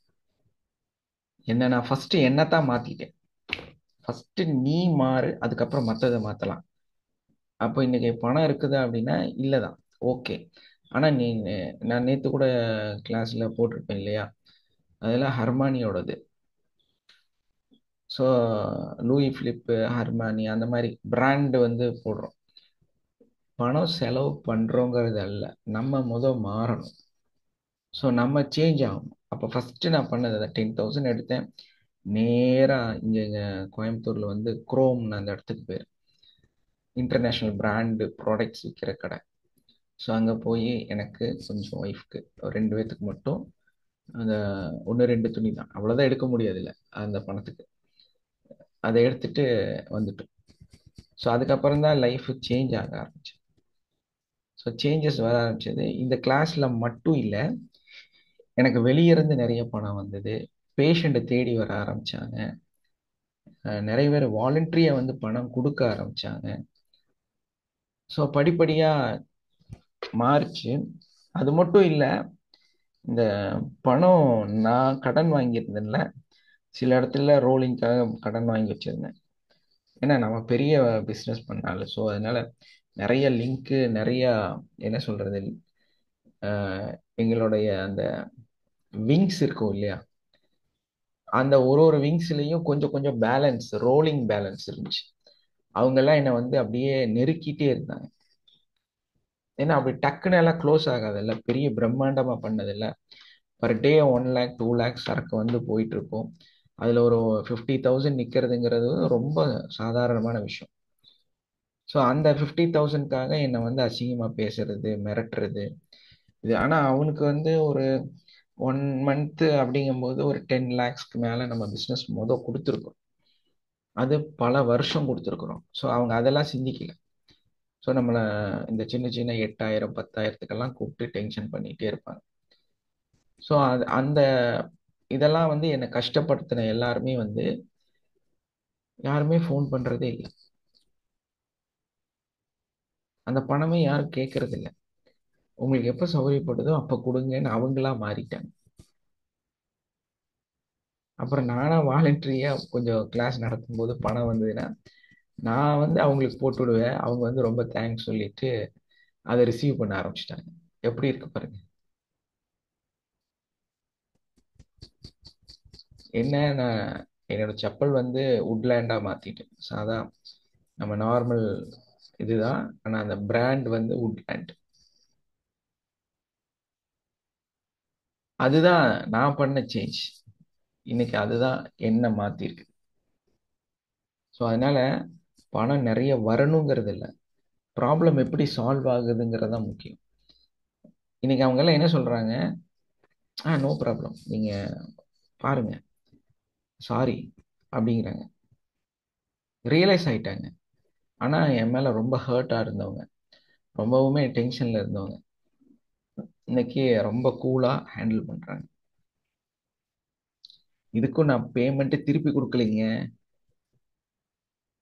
என்ன நான் ஃபர்ஸ்ட் என்னத்தான் மாத்திட்டேன். ஃபர்ஸ்ட் நீ மாறு, அதுக்கப்புறம் மற்றதை மாத்தலாம். அப்போ இன்னைக்கு பணம் இருக்குதா அப்படின்னா இல்லைதான், ஓகே. ஆனா நான் நேத்து கூட கிளாஸ்ல போட்டிருப்பேன் இல்லையா, அதெல்லாம் ஹர்மானியோடது. ஸோ லூயி பிலிப்பு, ஹர்மானி அந்த மாதிரி பிராண்ட் வந்து போடுறோம். பணம் செலவு பண்றோங்கிறது அல்ல, நம்ம மாறணும். ஸோ நம்ம சேஞ்ச் ஆகணும். அப்போ ஃபர்ஸ்ட் நான் பண்ணது 10,000 எடுத்தேன். நேரா இங்க கோயம்புத்தூர்ல வந்து குரோம்னு அந்த இடத்துக்கு பேர், இன்டர்நேஷ்னல் பிராண்டு ப்ராடக்ட்ஸ் விற்கிற கடை. ஸோ அங்கே போய் எனக்கு கொஞ்சம் ஒய்ஃப்க்கு 2 பேத்துக்கு மட்டும் அந்த 1 2 துணி தான், அவ்வளோதான் எடுக்க முடியாதுல்ல அந்த பணத்துக்கு. அதை எடுத்துட்டு வந்துட்டோம். ஸோ அதுக்கப்புறம் தான் லைஃப் சேஞ்ச் ஆக ஆரம்பிச்சு. ஸோ சேஞ்சஸ் வர ஆரம்பிச்சது இந்த கிளாஸ்ல மட்டும் இல்லை, எனக்கு வெளியே இருந்து நிறைய பணம் வந்தது. பேஷண்ட்டை தேடி வர ஆரம்பிச்சாங்க. நிறைய பேர் வாலண்டரியா வந்து பணம் கொடுக்க ஆரம்பிச்சாங்க. ஸோ படிப்படியா மாறிச்சு. அது மட்டும் இல்லை, இந்த பணம் நான் கடன் வாங்கியிருந்தேன்ல, சில இடத்துல ரோலிங்காக கடன் வாங்கி வச்சிருந்தேன். ஏன்னா நம்ம பெரிய பிஸ்னஸ் பண்ணாலும், ஸோ அதனால நிறைய லிங்க்கு, நிறைய என்ன சொல்றது, அஹ், எங்களுடைய அந்த விங்ஸ் இருக்கும் இல்லையா, அந்த ஒரு விங்ஸ்லயும் கொஞ்சம் கொஞ்சம் பேலன்ஸ், ரோலிங் பேலன்ஸ் இருந்துச்சு. அவங்க எல்லாம் என்னை வந்து அப்படியே நெருக்கிட்டே இருந்தாங்க. ஏன்னா அப்படி டக்குன்னு எல்லாம் க்ளோஸ் ஆகாதுல்ல, பெரிய பிரம்மாண்டமா பண்ணதில்ல. பர் டே 1 lakh 2 lakhs சரக்கு வந்து போயிட்டு இருக்கும். அதுல ஒரு 50,000 நிக்கிறதுங்கிறது ரொம்ப சாதாரணமான விஷயம். ஸோ அந்த 50,000க்காக என்னை வந்து அசிங்கமா பேசுறது, மிரட்டுறது இது. ஆனா அவனுக்கு வந்து ஒரு 1 month அப்படிங்கும்போது ஒரு 10 lakhsக்கு மேல நம்ம பிசினஸ் கொடுத்துருக்கோம். அது பல வருஷம் கொடுத்துருக்குறோம். ஸோ அவங்க அதெல்லாம் சிந்திக்கல. ஸோ நம்மளை இந்த சின்ன சின்ன 8,000 10,000த்துக்கெல்லாம் கூப்பிட்டு டென்ஷன் பண்ணிட்டே இருப்பாங்க. ஸோ அந்த இதெல்லாம் வந்து என்னை கஷ்டப்படுத்தின எல்லாருமே வந்து யாருமே ஃபோன் பண்றதே இல்லை. அந்த பணமே யாரும் கேட்கறது இல்லை. உங்களுக்கு எப்போ சௌகரியப்படுதோ அப்போ கொடுங்கன்னு அவங்களா மாறிட்டாங்க. அப்புறம் நானா வாலண்டரியா கொஞ்சம் கிளாஸ் நடத்தும்போது பணம் வந்ததுன்னா நான் வந்து அவங்களுக்கு போட்டு விடுவேன். அவங்க வந்து ரொம்ப தேங்க்ஸ் சொல்லிட்டு அதை ரிசீவ் பண்ண ஆரம்பிச்சிட்டாங்க. எப்படி இருக்கு பாருங்க. என்ன, நான் என்னோட செப்பல் வந்து உட்லேண்டா மாத்திட்டேன். சாதா நம்ம நார்மல் இதுதான், ஆனா அந்த பிராண்ட் வந்து உட்லேண்ட். அதுதான் நான் பண்ண சேஞ்ச். இன்னைக்கு அதுதான் என்ன மாத்திருக்கு. ஸோ அதனால பணம் நிறைய வரணுங்கிறது இல்லை, ப்ராப்ளம் எப்படி சால்வ் ஆகுதுங்கிறது தான் முக்கியம். இன்னைக்கு அவங்க எல்லாம் என்ன சொல்றாங்க, நோ ப்ராப்ளம், நீங்க பாருங்க, சாரி அப்படிங்கிறாங்க. ரியலைஸ் ஆயிட்டாங்க. ஆனா என் மேல ரொம்ப ஹர்ட்டா இருந்தவங்க, ரொம்பவுமே டென்ஷன்ல இருந்தவங்க இன்னைக்கு ரொம்ப கூலா ஹேண்டில் பண்றாங்க. இதுக்கும் நான் பேமெண்ட் திருப்பி கொடுக்கலைங்க,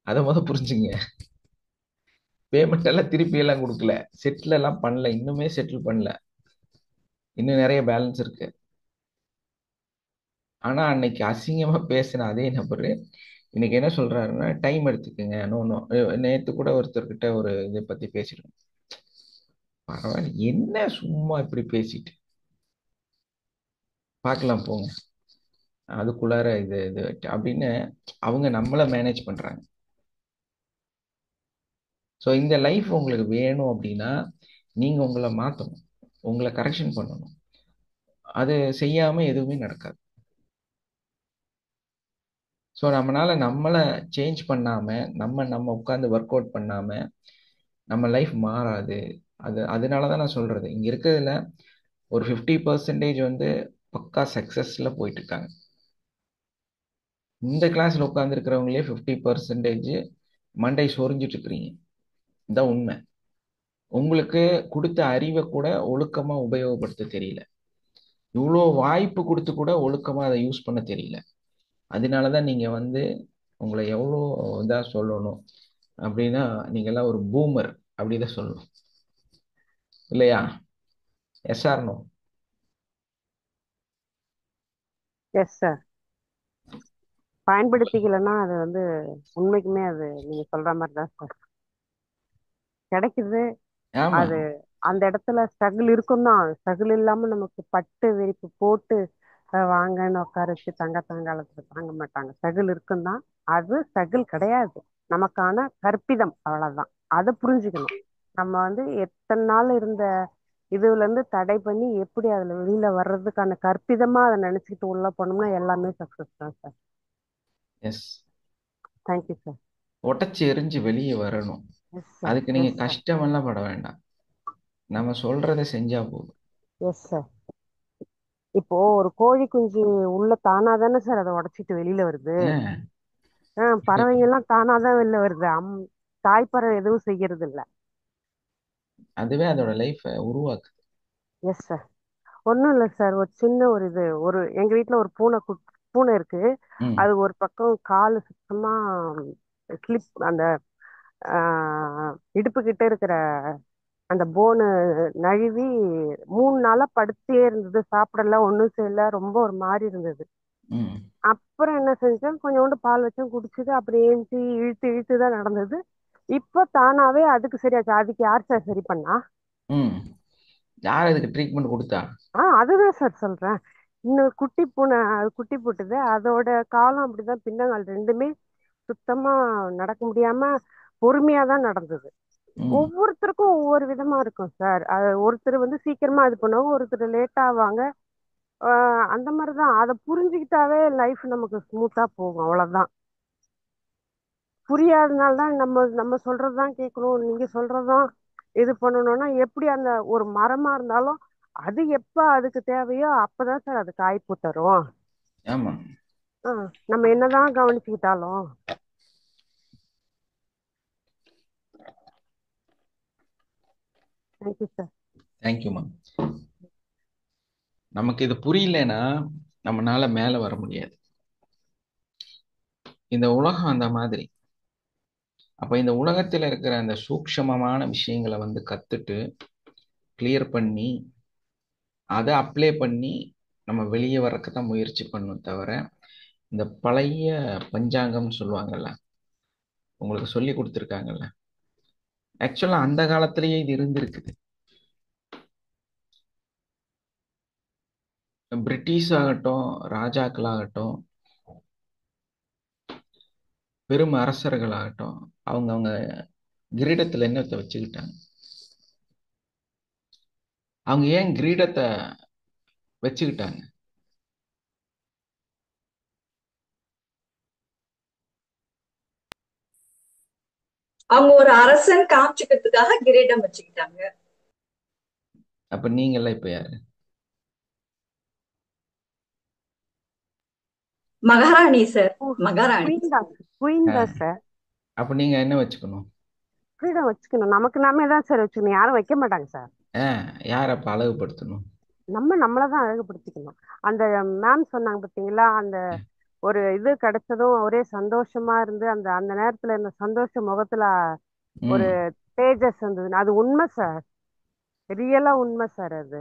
அதை புரிஞ்சுங்க. பேமெண்ட் எல்லாம் திருப்பி எல்லாம் கொடுக்கல, செட்டில் எல்லாம் பண்ணல, இன்னுமே செட்டில் பண்ணல, இன்னும் நிறைய பேலன்ஸ் இருக்கு. ஆனா அன்னைக்கு அசிங்கமா பேசின அதே நபரு இன்னைக்கு என்ன சொல்றாருன்னா, டைம் எடுத்துக்கங்க. நோ நோ, நேத்து கூட ஒருத்தர்கிட்ட ஒரு இதை பத்தி பேசிருக்கோம். பரவாயில்ல, என்ன சும்மா இப்படி பேசிட்டு பார்க்கலாம் போங்க, அதுக்குள்ளார இது இது அப்படின்னு அவங்க நம்மள மேனேஜ் பண்றாங்க. ஸோ இந்த லைஃப் உங்களுக்கு வேணும் அப்படின்னா நீங்க உங்களை மாற்றணும், உங்களை கரெக்ஷன் பண்ணணும். அது செய்யாம எதுவுமே நடக்காது. ஸோ நம்மளால நம்மளை சேஞ்ச் பண்ணாம, நம்ம உட்காந்து ஒர்க் அவுட் பண்ணாம நம்ம லைஃப் மாறாது. அதனால தான் நான் சொல்றது, இங்க இருக்கிறதுல ஒரு 50% வந்து பக்கா சக்சஸ்ல போயிட்டு இருக்காங்க. இந்த கிளாஸ்ல உட்கார்ந்து இருக்கிறவங்களே 50% மண்டை சொரிஞ்சிட்டு இருக்கிறீங்க. இதான் உண்மை. உங்களுக்கு கொடுத்த அறிவை கூட ஒழுக்கமா உபயோகப்படுத்த தெரியல. இவ்வளோ வாய்ப்பு கொடுத்து கூட ஒழுக்கமா அதை யூஸ் பண்ண தெரியல. அதனாலதான் நீங்க வந்து உங்களை எவ்வளோ இதா சொல்லணும் அப்படின்னா, நீங்க எல்லாம் ஒரு பூமர் அப்படிதான் சொல்லணும், இல்லையா? Yes or no? Yes sir. பயன்படுத்திக்கலைன்னா அது வந்து உண்மைக்குமே அது நீங்க சொல்ற மாதிரி தான் சார் கிடைக்குது. ஆமா, அது அந்த இடத்துல ஸ்ட்ரகிள் இருக்கும் தான். ஸ்ட்ரகிள் இல்லாம நமக்கு பட்டு விரிப்பு போட்டு வாங்கன்னு உட்கார வச்சு தங்காலத்துல தாங்க மாட்டாங்க. ஸ்ட்ரகிள் இருக்கும் தான். அது ஸ்ட்ரகிள் கிடையாது, நமக்கான கற்பிதம், அவ்வளவுதான். அதை புரிஞ்சுக்கணும். நம்ம வந்து எத்தனை நாள் இருந்த இதுல இருந்து தடை பண்ணி எப்படி அதுல வெளியில வர்றதுக்கான கற்பிதமா அதை நினைச்சுக்கிட்டு உள்ள போனோம்னா எல்லாமே சக்சஸ் தான் சார். எஸ். Thank you sir. உடைச்சு எரிஞ்சு வெளியே வரணும். Yes sir. அதுக்கு நீங்க எஸ் சார். கஷ்டமெல்லாம் பட வேண்டாம், நம்ம சொல்றதை செஞ்சா போதும். Yes sir. இப்போ ஒரு கோழி குஞ்சு உள்ள தானா தானே சார் அதை உடைச்சிட்டு வெளியில வருது. ஆஹ், பறவைங்க எல்லாம் தானாதான் வெளில வருது. தாய்ப்பறவை எதுவும் செய்யறது இல்ல. அதுவே அதோட லைஃப உருவாக்கு. Yes sir. ஒண்ணும் இல்ல சார். ஒரு சின்ன ஒரு இது, ஒரு எங்க வீட்டுல ஒரு பூனை இருக்கு. ம் அது ஒரு பக்கம் காலு சுத்தமா ஸ்லிப், அந்த இடுப்பு கிட்ட இருக்கிற அந்த போனு நழுவி 3 நாளா படுத்தே இருந்தது. சாப்பிடல, ஒண்ணும் செய்யல, ரொம்ப ஒரு மாதிரி இருந்தது. ம் அப்புறம் என்ன செஞ்சேன், கொஞ்சோண்டு பால் வச்சும் குடிச்சது. அப்படி ஏஞ்சி இழுத்து இழுத்து தான் நடந்தது. இப்ப தானாவே அதுக்கு சரியாச்சு. அதுக்கு யார் சார் சரி பண்ணா? ம் யார் அதுக்கு ட்ரீட்மெண்ட் கொடுத்தா? அதுதான் சார் சொல்றேன். இன்னும் குட்டி பூனை, அது குட்டி போட்டுது. அதோட காலம் அப்படிதான், பின்னங்கால் ரெண்டுமே சுத்தமா நடக்க முடியாம பொறுமையா தான் நடந்தது. ம் ஒவ்வொருத்தருக்கும் ஒவ்வொரு விதமா இருக்கும் சார். அது ஒருத்தர் வந்து சீக்கிரமா இது பண்ணுவாங்க, ஒருத்தர் லேட் ஆவாங்க. அந்த மாதிரிதான். அதை புரிஞ்சுக்கிட்டாவே லைஃப் நமக்கு ஸ்மூத்தா போகும், அவ்வளவுதான். புரியாதனால தான் நம்ம நம்ம சொல்றதுதான் கேட்கணும், நீங்க சொல்றதுதான் இது பண்ணணும்னா எப்படி? அந்த ஒரு மரமா இருந்தாலும் அது எப்ப அதுக்கு தேவையோ அப்பதான் சார் அது காய்ப்பு தரும். ஆமா. நம்ம என்னதான் கவனிச்சுக்கிட்டாலும். Thank you sir. தேங்க்யூமா. நமக்கு இது புரியலன்னா நம்மனால மேல வர முடியாது. இந்த உலகம் அந்த மாதிரி. அப்ப இந்த உலகத்துல இருக்கிற அந்த சூக்ஷமமான விஷயங்களை வந்து கத்துட்டு கிளியர் பண்ணி அதை அப்ளை பண்ணி நம்ம வெளியே வர்றதுக்கு தான் முயற்சி பண்ணணும். தவிர இந்த பழைய பஞ்சாங்கம்னு சொல்லுவாங்கல்ல, உங்களுக்கு சொல்லி கொடுத்துருக்காங்கல்ல, ஆக்சுவலா அந்த காலத்திலேயே இது இருந்திருக்குது. பிரிட்டிஷ் ஆகட்டும், ராஜாக்களாகட்டும், பெரும் அரசர்களாகட்டும், அவங்க அவங்க கிரீடத்துல என்னத்தை வச்சுக்கிட்டாங்க? அவங்க ஏன் கிரீடத்தை வச்சுக்கிட்டாங்க? அவங்க ஒரு அரசன் காமிச்சுக்கிறதுக்காக கிரீடம் வச்சுக்கிட்டாங்க. அப்ப நீங்க எல்லாம் இப்ப யாரு? மகாராணி சார், மகாராணி. குயின் தான் சார். அப்ப நீங்க என்ன வச்சுக்கணும்? ஃப்ரீடம் வச்சுக்கணும். நமக்கு நாமே தான் சார் வச்சுக்கணும், யாரும் வைக்க மாட்டாங்க சார். யார அப்ப அழகுபடுத்தணும்? நம்மளதான் அழகுபடுத்திக்கணும். அந்த மேம் சொன்னாங்க பாத்தீங்களா, அந்த ஒரு இது கிடைச்சதும் ஒரே சந்தோஷமா இருந்து அந்த அந்த நேரத்துல இந்த சந்தோஷ முகத்துல ஒரு ம் தேஜஸ் இருந்ததுன்னு, அது உண்மை சார். ரியலா உண்மை சார் அது.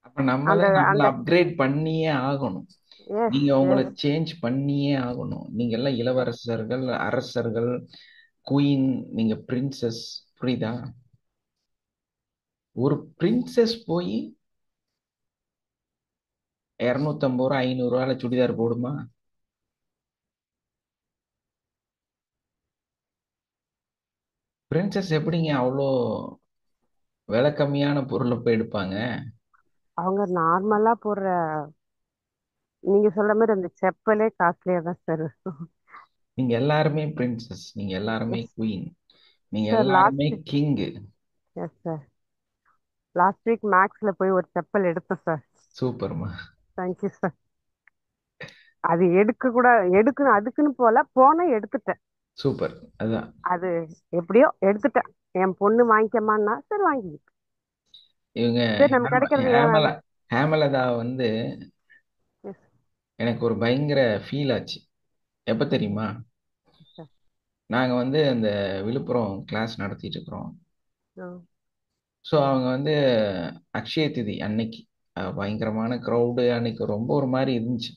அப்ப நம்ம அந்த தான் நம்மள அந்த அப்கிரேட் பண்ணியே ஆகணும். எஸ் நீங்க உங்களை எஸ். சேஞ்ச் பண்ணியே ஆகணும். நீங்க எல்லாம் இளவரசர்கள், அரசர்கள், குயின், நீங்க பிரின்சஸ். புரியுதா? ஒரு பிரின்சஸ் போய் 250 ரூபா 500 ரூபாயில சுடிதார் போடுமா? பிரின்சஸ் எப்படிங்க அவ்வளோ விலை கம்மியான பொருளை போய் எடுப்பாங்க? அவங்க நார்மலா போடுற, நீங்க சொல்ற மாதிரி அந்த செப்பலே காஸ்ட்லியா தான் சார் இருக்கும். நீங்க எல்லாருமே பிரின்சஸ், நீங்க எல்லாருமே எஸ் குயின், நீங்க சார். எல்லாருமே king. Yes sir, last week மேக்ஸ்ல போய் ஒரு செப்பல் எடுத்தேன் சார். சூப்பர்மா. Thank you sir. அது எடுக்க கூட எடுக்கணும் அதுக்குன்னு போனா எடுத்துட்டேன். சூப்பர். அதான் அது எப்படியோ எடுத்துட்டேன். என் பொண்ணு வாங்கிக்கமான்னா சரி வாங்கி. இவங்க சரி நம்ம கிடைக்கிறது ஏன் ஹேமலா வேண்டாம். ஹேமலதா வந்து எஸ் எனக்கு ஒரு பயங்கர ஃபீல் ஆச்சு. எப்ப தெரியுமா? சார். நாங்க வந்து அந்த விழுப்புரம் கிளாஸ் நடத்திட்டு இருக்கிறோம். ஆ, ஸோ அவங்க வந்து அக்ஷய திதி அன்னைக்கு பயங்கரமான க்ரௌடு அன்னைக்கு ரொம்ப ஒரு மாதிரி இருந்துச்சு.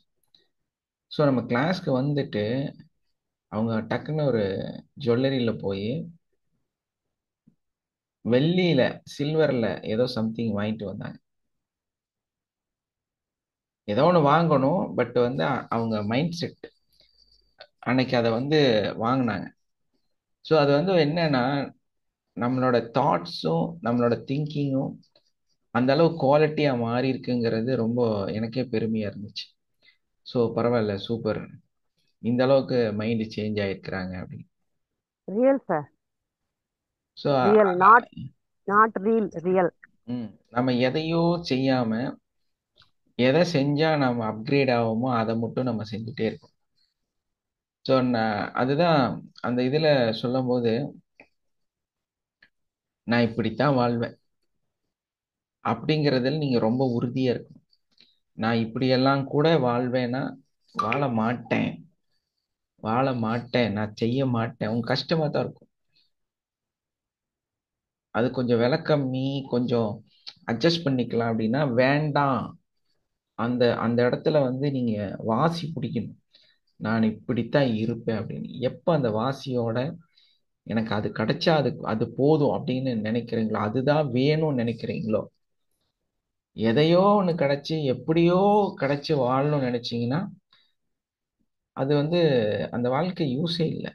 ஸோ நம்ம கிளாஸ்க்கு வந்துட்டு அவங்க டக்குன்னு ஒரு ஜுவல்லரியில் போய் வெள்ளியில சில்வர்ல ஏதோ சம்திங் வாங்கிட்டு வந்தாங்க. ஏதோ ஒன்று வாங்கணும், பட் வந்து அவங்க மைண்ட் செட் அன்னைக்கு அதை வந்து வாங்கினாங்க. ஸோ அது வந்து என்னன்னா, நம்மளோட தாட்ஸும் நம்மளோட திங்கிங்கும் அந்த அளவு குவாலிட்டியாக மாறி இருக்குங்கிறது ரொம்ப எனக்கே பெருமையாக இருந்துச்சு. ஸோ பரவாயில்ல, சூப்பர், இந்த அளவுக்கு மைண்டு சேஞ்ச் ஆயிருக்கிறாங்க அப்படின்னு. Real sir. So real, not not reel, real. நம்ம எதையோ செய்யாம எதை செஞ்சா நம்ம அப்கிரேட் ஆகுமோ அதை மட்டும் நம்ம செஞ்சுட்டே இருக்கோம். ஸோ அதுதான் அந்த இதுல சொல்லும் போது, நான் இப்படித்தான் வாழ்வேன் அப்படிங்கிறதுல நீங்க ரொம்ப உறுதியா இருக்கணும். நான் இப்படியெல்லாம் கூட வாழ்வேன்னா வாழ மாட்டேன், வாழ மாட்டேன், நான் செய்ய மாட்டேன். உங்க கஷ்டமா தான் இருக்கும். அது கொஞ்சம் விலை கம்மி, கொஞ்சம் அட்ஜஸ்ட் பண்ணிக்கலாம் அப்படின்னா வேண்டாம். அந்த அந்த இடத்துல வந்து நீங்க வாசி பிடிக்கணும். நான் இப்படித்தான் இருப்பேன் அப்படின்னு. எப்ப அந்த வாசியோட எனக்கு அது கிடைச்சா அது அது போதும் அப்படின்னு நினைக்கிறீங்களோ, அதுதான் வேணும்னு நினைக்கிறீங்களோ, எதையோ ஒன்று கிடைச்சி எப்படியோ கிடைச்சி வாழணும்னு நினைச்சீங்கன்னா அது வந்து அந்த வாழ்க்கை யூஸே இல்லை.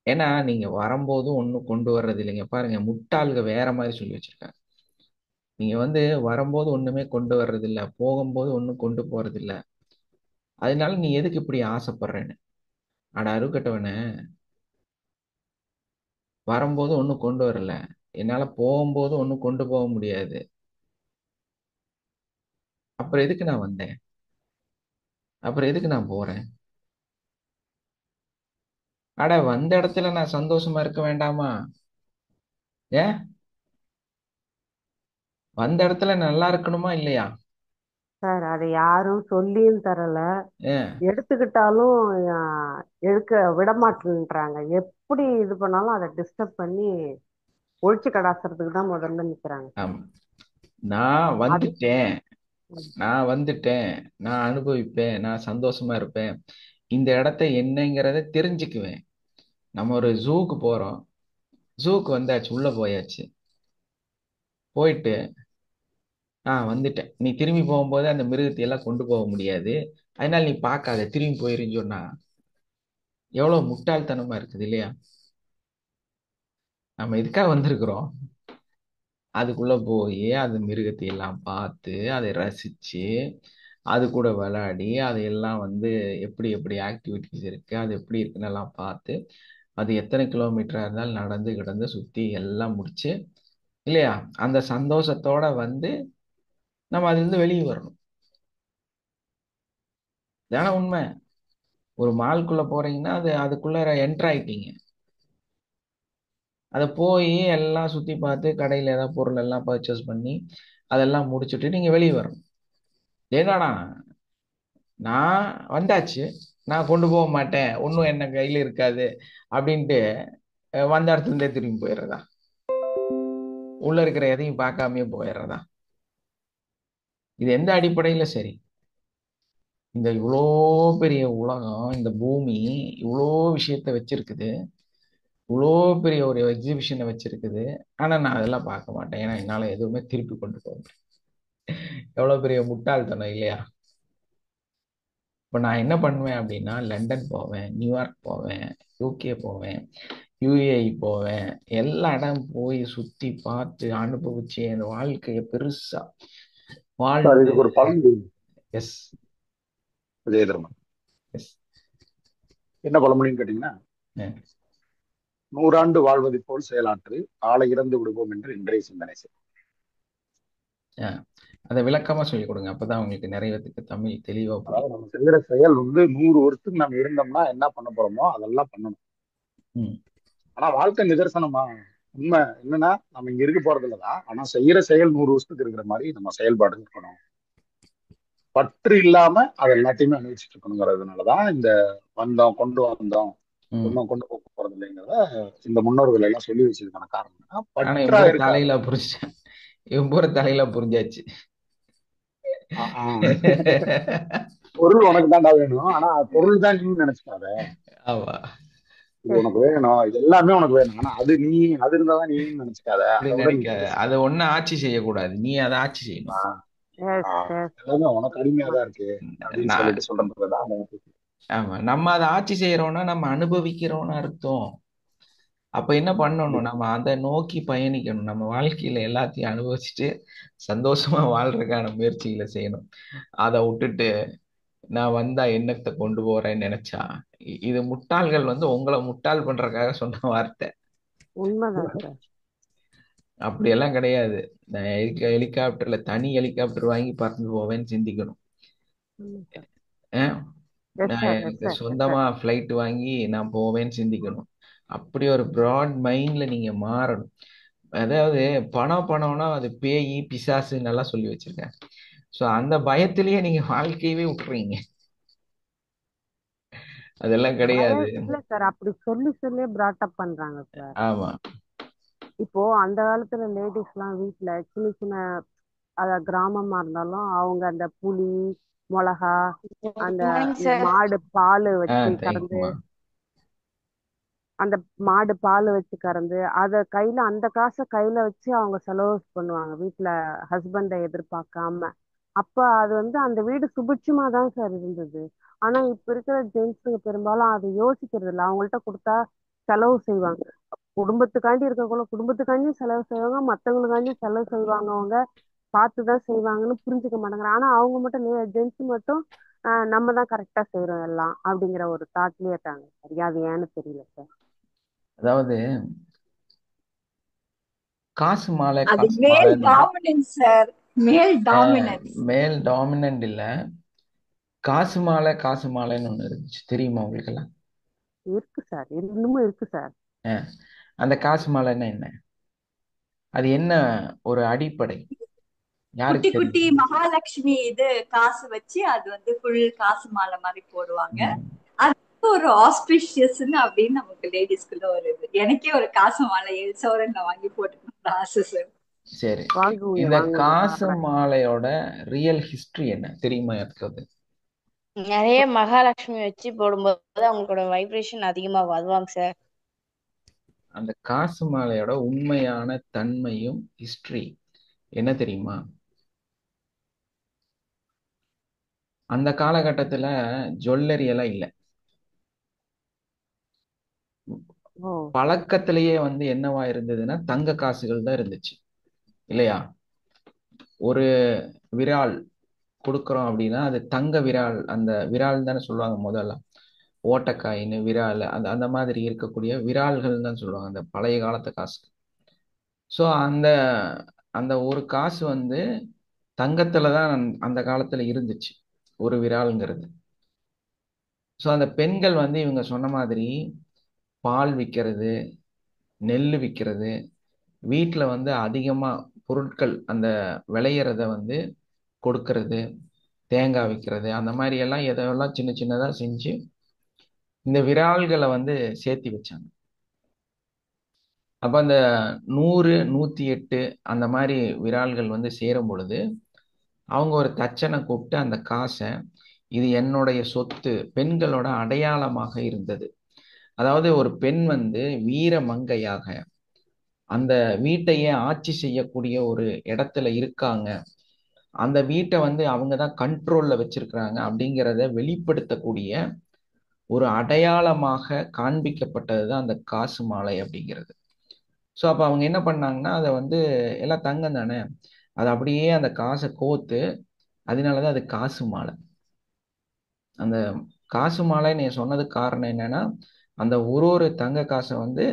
ஏன்னா நீங்க வரும்போதும் ஒன்றும் கொண்டு வர்றது இல்லைங்க. பாருங்க, முட்டாள்க வேற மாதிரி சொல்லி வச்சிருக்காங்க. நீங்க வந்து வரும்போது ஒண்ணுமே கொண்டு வர்றது இல்ல, போகும்போது ஒன்றும் கொண்டு போறது இல்ல, அதனால நீ எதுக்கு இப்படி ஆசைப்படுறேன்னு. அட அருக்கட்டவனே, வரும்போது ஒன்றும் கொண்டு வரல, என்னால போகும்போது ஒன்றும் கொண்டு போக முடியாது, அப்புறம் எதுக்கு நான் வந்தேன்? அப்புறம் எதுக்கு நான் போறேன்? அட வந்த இடத்துல நான் சந்தோஷமா இருக்க வேண்டாமா? ஏன் வந்த இடத்துல நல்லா இருக்கணுமா இல்லையா? சார் அதை யாரும் சொல்லியும் தரல, ஏன் எடுத்துக்கிட்டாலும் ஆ, எடுக்க விட மாட்டேன்றாங்க. எப்படி இது பண்ணாலும் அதை டிஸ்டர்ப் பண்ணி ஒழிச்சு கடாசுறதுக்கு தான் முதல்ல நிக்கிறாங்க. ஆமா. நான் அது வந்துட்டேன், நான் வந்துட்டேன், நான் அனுபவிப்பேன், நான் சந்தோஷமா இருப்பேன், இந்த இடத்த என்னங்கிறத தெரிஞ்சுக்குவேன். நம்ம ஒரு ஜூக்கு போறோம், ஜூக்கு வந்தாச்சு, உள்ள போயாச்சு, போயிட்டு வந்துட்டேன், நீ திரும்பி போகும்போது அந்த மிருகத்தை எல்லாம் கொண்டு போக முடியாது, அதனால நீ பார்க்காத, திரும்பி போயிருன்னு சொன்னா எவ்வளவு முட்டாள்தனமா இருக்குது இல்லையா? நம்ம எதுக்காக வந்திருக்கிறோம்? அதுக்குள்ள போய் அந்த மிருகத்தை எல்லாம் பார்த்து அதை ரசிச்சு அது கூட விளையாடி அதையெல்லாம் வந்து எப்படி எப்படி ஆக்டிவிட்டிஸ் இருக்கு, அது எப்படி இருக்குன்னு எல்லாம் பார்த்து, அது எத்தனை கிலோமீட்டரா இருந்தாலும் நடந்து கிடந்து சுத்தி எல்லாம் முடிச்சு இல்லையா, அந்த சந்தோஷத்தோட வந்து நம்ம அதுல இருந்து வெளியே வரணும். இதான உண்மை. ஒரு மால்குள்ள போறீங்கன்னா அது அதுக்குள்ள என்டர் ஆயிட்டீங்க, அதை போய் எல்லாம் சுத்தி பார்த்து கடையில ஏதாவது பொருள் எல்லாம் பர்ச்சேஸ் பண்ணி அதெல்லாம் முடிச்சுட்டு நீங்க வெளியே வரணும். என்னடா நான் வந்தாச்சு, நான் கொண்டு போக மாட்டேன், ஒன்றும் என்ன கையில இருக்காது அப்படின்ட்டு வந்த இடத்துல இருந்தே திரும்பி போயிடுறதா? உள்ள இருக்கிற எதையும் பார்க்காமயே போயிடுறதா? இது எந்த அடிப்படையில சரி? இந்த இவ்வளோ பெரிய உலகம், இந்த பூமி இவ்வளோ விஷயத்த வச்சிருக்குது, இவ்வளோ பெரிய ஒரு எக்ஸிபிஷனை வச்சிருக்குது, ஆனா நான் அதெல்லாம் பார்க்க மாட்டேன், ஏன்னா என்னால எதுவுமே திருப்பி கொண்டு போக முடியும். எவ்வளவு பெரிய முட்டாள்தனம் இல்லையா? இப்போ நான் என்ன பண்ணுவேன் அப்படின்னா, லண்டன் போவேன், நியூயார்க் போவேன், யூகே போவேன், யூஏஇ போவேன், எல்லா இடம் போய் சுத்தி பார்த்து அனுபவிச்சு என் வாழ்க்கையை பெருசா சார் வாழ்ந்து. இதுக்கு ஒரு பழமொழி எஸ் விஜயதர்மன். எஸ் என்ன பழமொழின்னு கேட்டீங்கன்னா, 100 ஆண்டு வாழ்வதை போல் செயலாற்று, ஆளை இறந்து விடுவோம் என்று இன்றைய சிந்தனை செய். அதை விளக்கமா சொல்லிக் கொடுங்க, அப்பதான் உங்களுக்கு நிறைய பேத்துக்கு தமிழ் தெளிவா புரியும். அதாவது நம்ம செய்யற செயல் 100 வருஷத்துக்கு நம்ம இருந்தோம்னா என்ன பண்ண போறோமோ அதெல்லாம் பண்ணணும். ம். ஆனா வாழ்க்கை நிதர்சனமா உண்மை என்னன்னா, நம்ம இங்க இருக்க போறது இல்லதான், ஆனா செய்யற செயல் 100 வருஷத்துக்கு இருக்கிற மாதிரி நம்ம செயல்பாடு இருக்கணும். பற்று இல்லாம அதை எல்லாத்தையுமே அனுபவிச்சுட்டு இருக்கணுங்கிறதுனாலதான் இந்த கொண்டு வந்தோம் ஒன்னும் கொண்டு போக போறது இல்லைங்கிறத இந்த முன்னோர்கள் எல்லாம் சொல்லி வச்சதுக்கான காரணம் என்னன்னா, ஆனா பற்றா இவன் இருக்காது. தலையில புரிஞ்சேன், இவன் தலையில புரிஞ்சாச்சு. பொருள் உனக்கு தான்டா வேணும், ஆனா பொருள் தான் நீ நினைச்சுக்காத. ஆமா, இது உனக்கு வேணும், இது எல்லாமே உனக்கு வேணும், ஆனா அது இருந்தாதான் நீ நினைச்சுக்காத. அப்படி அதோட நீ நினைக்காத. அதை ஒண்ணு ஆட்சி செய்யக்கூடாது, நீ அதை ஆட்சி செய்யணும். எல்லாமே உனக்கு அடிமையாதான் இருக்கு அப்படின்னு சொல்லிட்டு சொல்றதுதான் அந்த வார்த்தை. ஆமா, நம்ம அதை ஆட்சி செய்யறோம்னா நம்ம அனுபவிக்கிறோம்னு அர்த்தம். அப்ப என்ன பண்ணணும், நம்ம அதை நோக்கி பயணிக்கணும். நம்ம வாழ்க்கையில எல்லாத்தையும் அனுபவிச்சுட்டு சந்தோஷமா வாழ்றதுக்கான முயற்சிகளை செய்யணும். அதை விட்டுட்டு நான் வந்தா என்னத்தை கொண்டு போறேன்னு நினைச்சா, இது முட்டாள்கள் வந்து உங்களை முட்டாள் பண்றதுக்காக சொன்ன வார்த்தை. உண்மைதான் சார். அப்படியெல்லாம் கிடையாது. நான் ஹெலிகாப்டர்ல தனி ஹெலிகாப்டர் வாங்கி பறந்து போவேன்னு சிந்திக்கணும். நான் எனக்கு சொந்தமா ஃபிளைட் வாங்கி நான் போவேன்னு சிந்திக்கணும். அப்படி ஒரு ப்ராட் மைண்ட்ல நீங்க மாறணும். அதாவது பணம்னா அது பேய் பிசாசுன்னு எல்லாம் சொல்லி வச்சிருக்கேன். ஸோ அந்த பயத்திலேயே நீங்க வாழ்க்கையவே விட்டுறீங்க. அதெல்லாம் கிடையாது. இல்ல சார், அப்படி சொல்லி பிராட்டப் பண்றாங்க சார். ஆமா, இப்போ அந்த காலத்துல லேடிஸ் எல்லாம் வீட்டுல சின்ன சின்ன கிராமமா இருந்தாலும் அவங்க அந்த புளி மிளகா அந்த மாடு பால் வச்சு கறந்து அத அந்த காசை கையில வச்சு அவங்க செலவு பண்ணுவாங்க வீட்டுல ஹஸ்பண்டை எதிர்பார்க்காம. அப்ப அது அந்த வீடு சுபிட்சமா தான் சார் இருந்தது. ஆனா இப்ப இருக்கிற ஜென்ஸுங்க பெரும்பாலும் அதை யோசிக்கிறது இல்லை. அவங்கள்ட்ட கொடுத்தா செலவு செய்வாங்க, குடும்பத்துக்காண்டி இருக்கக்குள்ள குடும்பத்துக்காண்டியும் செலவு செய்வாங்க, மத்தவங்களுக்காண்டியும் செலவு செய்வாங்க. அவங்க பார்த்துதான் செய்வாங்கன்னு புரிஞ்சுக்க மாட்டேங்கிறாங்க. ஆனா அவங்க மட்டும் ஜென்ஸ் மட்டும் நம்ம தான் கரெக்டா செய்யறோம் எல்லாம் அப்படிங்கிற ஒரு தாட்லயே இருக்காங்க. சரியா, அது ஏன்னு தெரியல சார். அதாவது காசு மாலை மேல் டாமினன்ட் இல்ல, காசு மாலைன்னு ஒண்ணு இருந்துச்சு, தெரியுமா உங்களுக்கு எல்லாம்? இருக்கு சார், இன்னமும் இருக்கு சார். அந்த காசு மாலைன்னா என்ன? அது என்ன ஒரு அடிப்படை? குட்டி குட்டி மகாலட்சுமி இது காசு வச்சு அது ஃபுல் காசு மாலை மாதிரி போடுவாங்க. அது ஒரு ஆஸ்பிஷியஸ் அப்படின்னு நமக்கு லேடிஸ்க்குள்ள ஒரு இது. எனக்கே ஒரு காசு மாலை சோரன்ல வாங்கி போட்டுக்கணும் ஆசை சார். சரி, இந்த காசு மாலையோட ரியல் ஹிஸ்டரி என்ன தெரியுமா இருக்கிறது? நிறைய மகாலட்சுமி வச்சு போடும்போது அவங்களோட வைப்ரேஷன் அதிகமா வருவாங்க சார். அந்த காசு மாலையோட உண்மையான தன்மையும் ஹிஸ்டரி என்ன தெரியுமா? அந்த காலகட்டத்துல ஜுவல்லரி எல்லாம் இல்லை. பழக்கத்திலேயே என்னவா இருந்ததுன்னா தங்க காசுகள் தான் இருந்துச்சு இல்லையா? ஒரு விரால் கொடுக்குறோம் அப்படின்னா அது தங்க விரால், அந்த விரால் தானே சொல்லுவாங்க முதல்ல. ஓட்டக்காயின்னு விரால், அந்த அந்த மாதிரி இருக்கக்கூடிய விரால்கள் தான் சொல்லுவாங்க அந்த பழைய காலத்து காசு. ஸோ அந்த அந்த ஒரு காசு தங்கத்துல தான் அந்த காலத்துல இருந்துச்சு ஒரு விரால்ங்கிறது. ஸோ அந்த பெண்கள் இவங்க சொன்ன மாதிரி பால் விற்கிறது, நெல் விற்கிறது, வீட்டில் அதிகமாக பொருட்கள் அந்த விளையிறத கொடுக்கறது, தேங்காய் விற்கிறது, அந்த மாதிரி எல்லாம் எதெல்லாம் சின்ன சின்னதாக செஞ்சு இந்த விரால்களை சேர்த்தி வச்சாங்க. அப்போ அந்த 100, 108 அந்த மாதிரி விரால்கள் சேரும் பொழுது அவங்க ஒரு தச்சனை கூப்பிட்டு அந்த காசை, இது என்னுடைய சொத்து, பெண்களோட அடையாளமாக இருந்தது. அதாவது ஒரு பெண் வீர மங்கையாக அந்த வீட்டையே ஆட்சி செய்யக்கூடிய ஒரு இடத்துல இருக்காங்க, அந்த வீட்டை அவங்க தான் கண்ட்ரோல்ல வச்சிருக்கிறாங்க அப்படிங்கிறத வெளிப்படுத்தக்கூடிய ஒரு அடையாளமாக காண்பிக்கப்பட்டது தான் அந்த காசு மாலை அப்படிங்கிறது. ஸோ அப்போ அவங்க என்ன பண்ணாங்கன்னா அதை வந்து எல்லாம் தங்கம் தானே, அதை அப்படியே அந்த காசை கோத்து, அதனாலதான் அது காசு மாலை. அந்த காசு மாலை நீ சொன்னதுக்கு காரணம் என்னன்னா, அந்த ஒரு தங்க காசை வந்து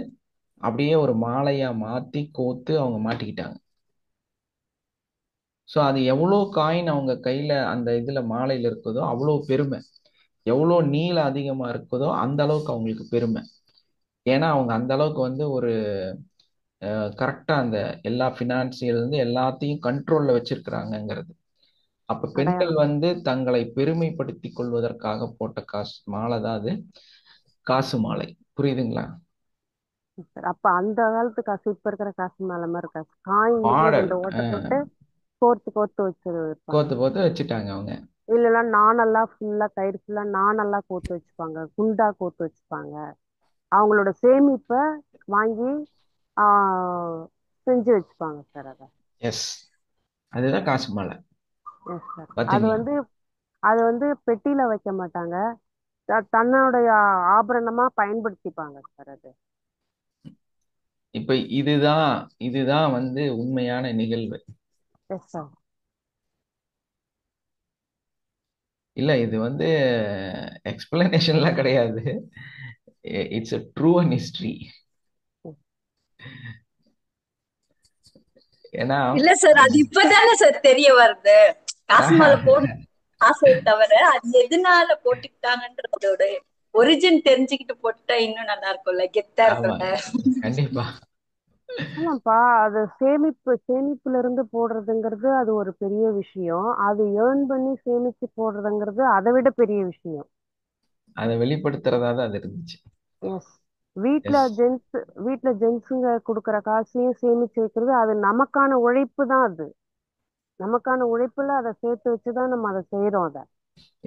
அப்படியே ஒரு மாலையா மாத்தி கோத்து அவங்க மாட்டிக்கிட்டாங்க. ஸோ அது எவ்வளோ காயின் அவங்க கையில அந்த இதுல மாலையில இருக்குதோ அவ்வளோ பெருமை, எவ்வளோ நீளம் அதிகமா இருக்குதோ அந்த அளவுக்கு அவங்களுக்கு பெருமை. ஏன்னா அவங்க அந்த அளவுக்கு வந்து ஒரு கரெக்டா அந்த எல்லா பினான்சியல் இருந்து எல்லாத்தையும் கண்ட்ரோல்ல வச்சிருக்கிறாங்கங்கிறது. அப்ப பெண்கள் அடையாளம். வந்து தங்களை பெருமைப்படுத்திக் கொள்வதற்காக போட்ட காசு மாலை தான் அது காசு மாலை. புரியுதுங்களா? அப்ப அந்த காலத்து காசு இப்ப இருக்கிற காசு மேல மாதிரி காசு காயின்லயே மாடல் 2 ஓட்டை போட்டு கோர்த்து கோர்த்து வச்சிருப்பாங்க. கோத்து போத்து வச்சுட்டாங்க அவங்க. இல்லைன்னா நாணெல்லாம் ஃபுல்லா கயிறு ஃபுல்லா நாணெல்லாம் கோர்த்து வச்சுப்பாங்க, குண்டா கோர்த்து வச்சுப்பாங்க. அவங்களோட சேமிப்பை வாங்கி செஞ்சு வச்சுப்பாங்க சார். அதை எஸ், அதுதான் காசு மாலை. Yes sir. அது பாத்தீங்களா? வந்து அது வந்து பெட்டியில வைக்க மாட்டாங்க, தன்னுடைய ஆபரணமா பயன்படுத்திப்பாங்க சார். அது இப்ப இதுதான் வந்து உண்மையான நிகழ்வு. Yes sir. இல்ல இது வந்து எக்ஸ்பிளனேஷன்லாம் கிடையாது, இட்ஸ் a true history. ஏன்னா இல்ல சார், அது இப்பதானே சார் தெரிய வருது. காசு மாலை போட்டு ஆசையை தவிர அது எதனால போட்டுக்கிட்டாங்கன்றதோட ஒரிஜின் தெரிஞ்சுக்கிட்டு போட்டுட்டா இன்னும் நல்லா இருக்கும்ல, கெத்தா ஆமா, இருக்கும்ல. கண்டிப்பா. ஆமாப்பா, அது சேமிப்புல இருந்து போடுறதுங்கிறது அது ஒரு பெரிய விஷயம். அது ஏர்ன் பண்ணி சேமிச்சு போடுறதுங்கிறது அதை விட பெரிய விஷயம். அதை வெளிப்படுத்துறதா தான் அது இருந்துச்சு. எஸ். வீட்ல ஜென்ஸுங்க கொடுக்குற காசையும் சேமிச்சு வைக்கிறது அது நமக்கான உழைப்பு தான். அது நமக்கான உழைப்புல அதை சேர்த்து வச்சுதான் நம்ம அதை செய்யறோம். அதை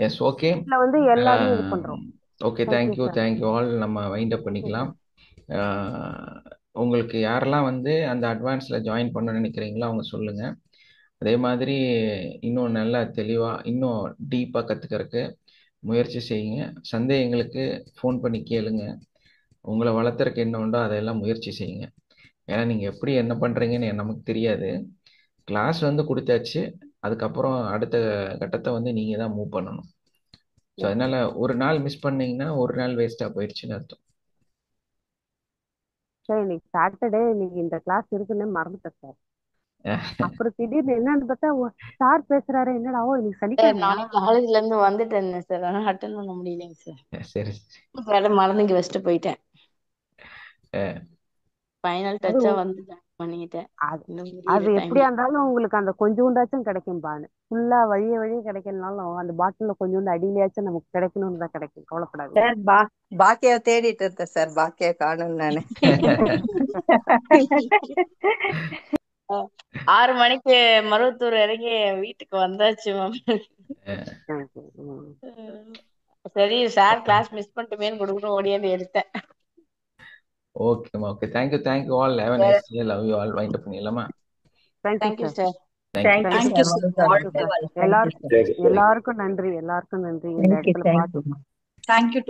எஸ், ஓகே. வீட்ல வந்து எல்லாரும் இது பண்றோம். Okay, thank you thank you sir. All. நம்ம வைண்ட் அப் பண்ணிக்கலாம். உங்களுக்கு யாரெல்லாம் வந்து அந்த அட்வான்ஸ்ல ஜாயின் பண்ண நினைக்கிறீங்களோ அவங்க சொல்லுங்க. அதே மாதிரி இன்னும் நல்லா தெளிவா இன்னும் டீப்பா கத்துக்கிறதுக்கு முயற்சி செய்யுங்க. சந்தேகங்களுக்கு ஃபோன் பண்ணி கேளுங்க. உங்களை வளர்த்துறதுக்கு என்ன உண்டோ அதையெல்லாம் முயற்சி செய்யுங்க. ஏன்னா நீங்க எப்படி என்ன பண்றீங்கன்னு நமக்கு தெரியாது. கிளாஸ் வந்து கொடுத்தாச்சு, அதுக்கப்புறம் அடுத்த கட்டத்தை வந்து நீங்க தான் மூவ் பண்ணணும். ஸோ அதனால ஒரு நாள் மிஸ் பண்ணீங்கன்னா ஒரு நாள் வேஸ்டா போயிடுச்சுன்னு அர்த்தம். சார் இன்னைக்கு சாட்டர்டே, இன்னைக்கு இந்த கிளாஸ் இருக்குன்னு மறந்துட்டேன் சார். அப்புறம் திடீர்னு என்னன்னு பார்த்தா சார் பேசுறாரு, என்னடா இன்னைக்கு சார் சனிக்கிழமையா? நாளைக்கு காலேஜ்ல இருந்து வந்துட்டேன் சார், அதனால அட்டன் பண்ண முடியலைங்க சார். சரி, வேலை மறந்துங்க வச்சுட்டு போயிட்டேன். ஃபைனல் அது டச்சா வந்து join பண்ணிக்கிட்டேன். அது இன்னும் அது முடியிற எப்படியா டைம்ல இருந்தாலும் உங்களுக்கு அந்த கொஞ்சோண்டாச்சும் கிடைக்கும் பானு. ஃபுல்லா வழிய கிடைக்கலனாலும் அந்த பாட்டில கொஞ்சோண்டு அடியிலையாச்சும் நமக்கு கிடைக்கணும்னு தான் கிடைக்கும். கவலைப்படாதீங்க. சார் பாக்கியா தேடிட்டு இருக்கேன் சார். பாக்கியா காணும் நானு. 6 மணிக்கு மருவத்தூர் இறங்கி வீட்டுக்கு வந்தாச்சு மேம். சரி சார் கிளாஸ் மிஸ் பண்ணிட்டுமேன்னு கொடுக்கணும் ஓடியாந்து எடுத்தேன். ஓகேம்மா, okay. Thank you all. Have a nice day. Love you all. Wind up பண்ணிடலாமா? Thank you thank you sir. Sir. Thank you thank you sir. Sir, வாழ்க வாழ்க வளமுடன். வளமுடன். Thank you sir. எல்லாருக்கும் நன்றி. இந்த தேங்க்யூ இடத்துல பார்த்து தேங்க்யூ. தேங்க்யூ.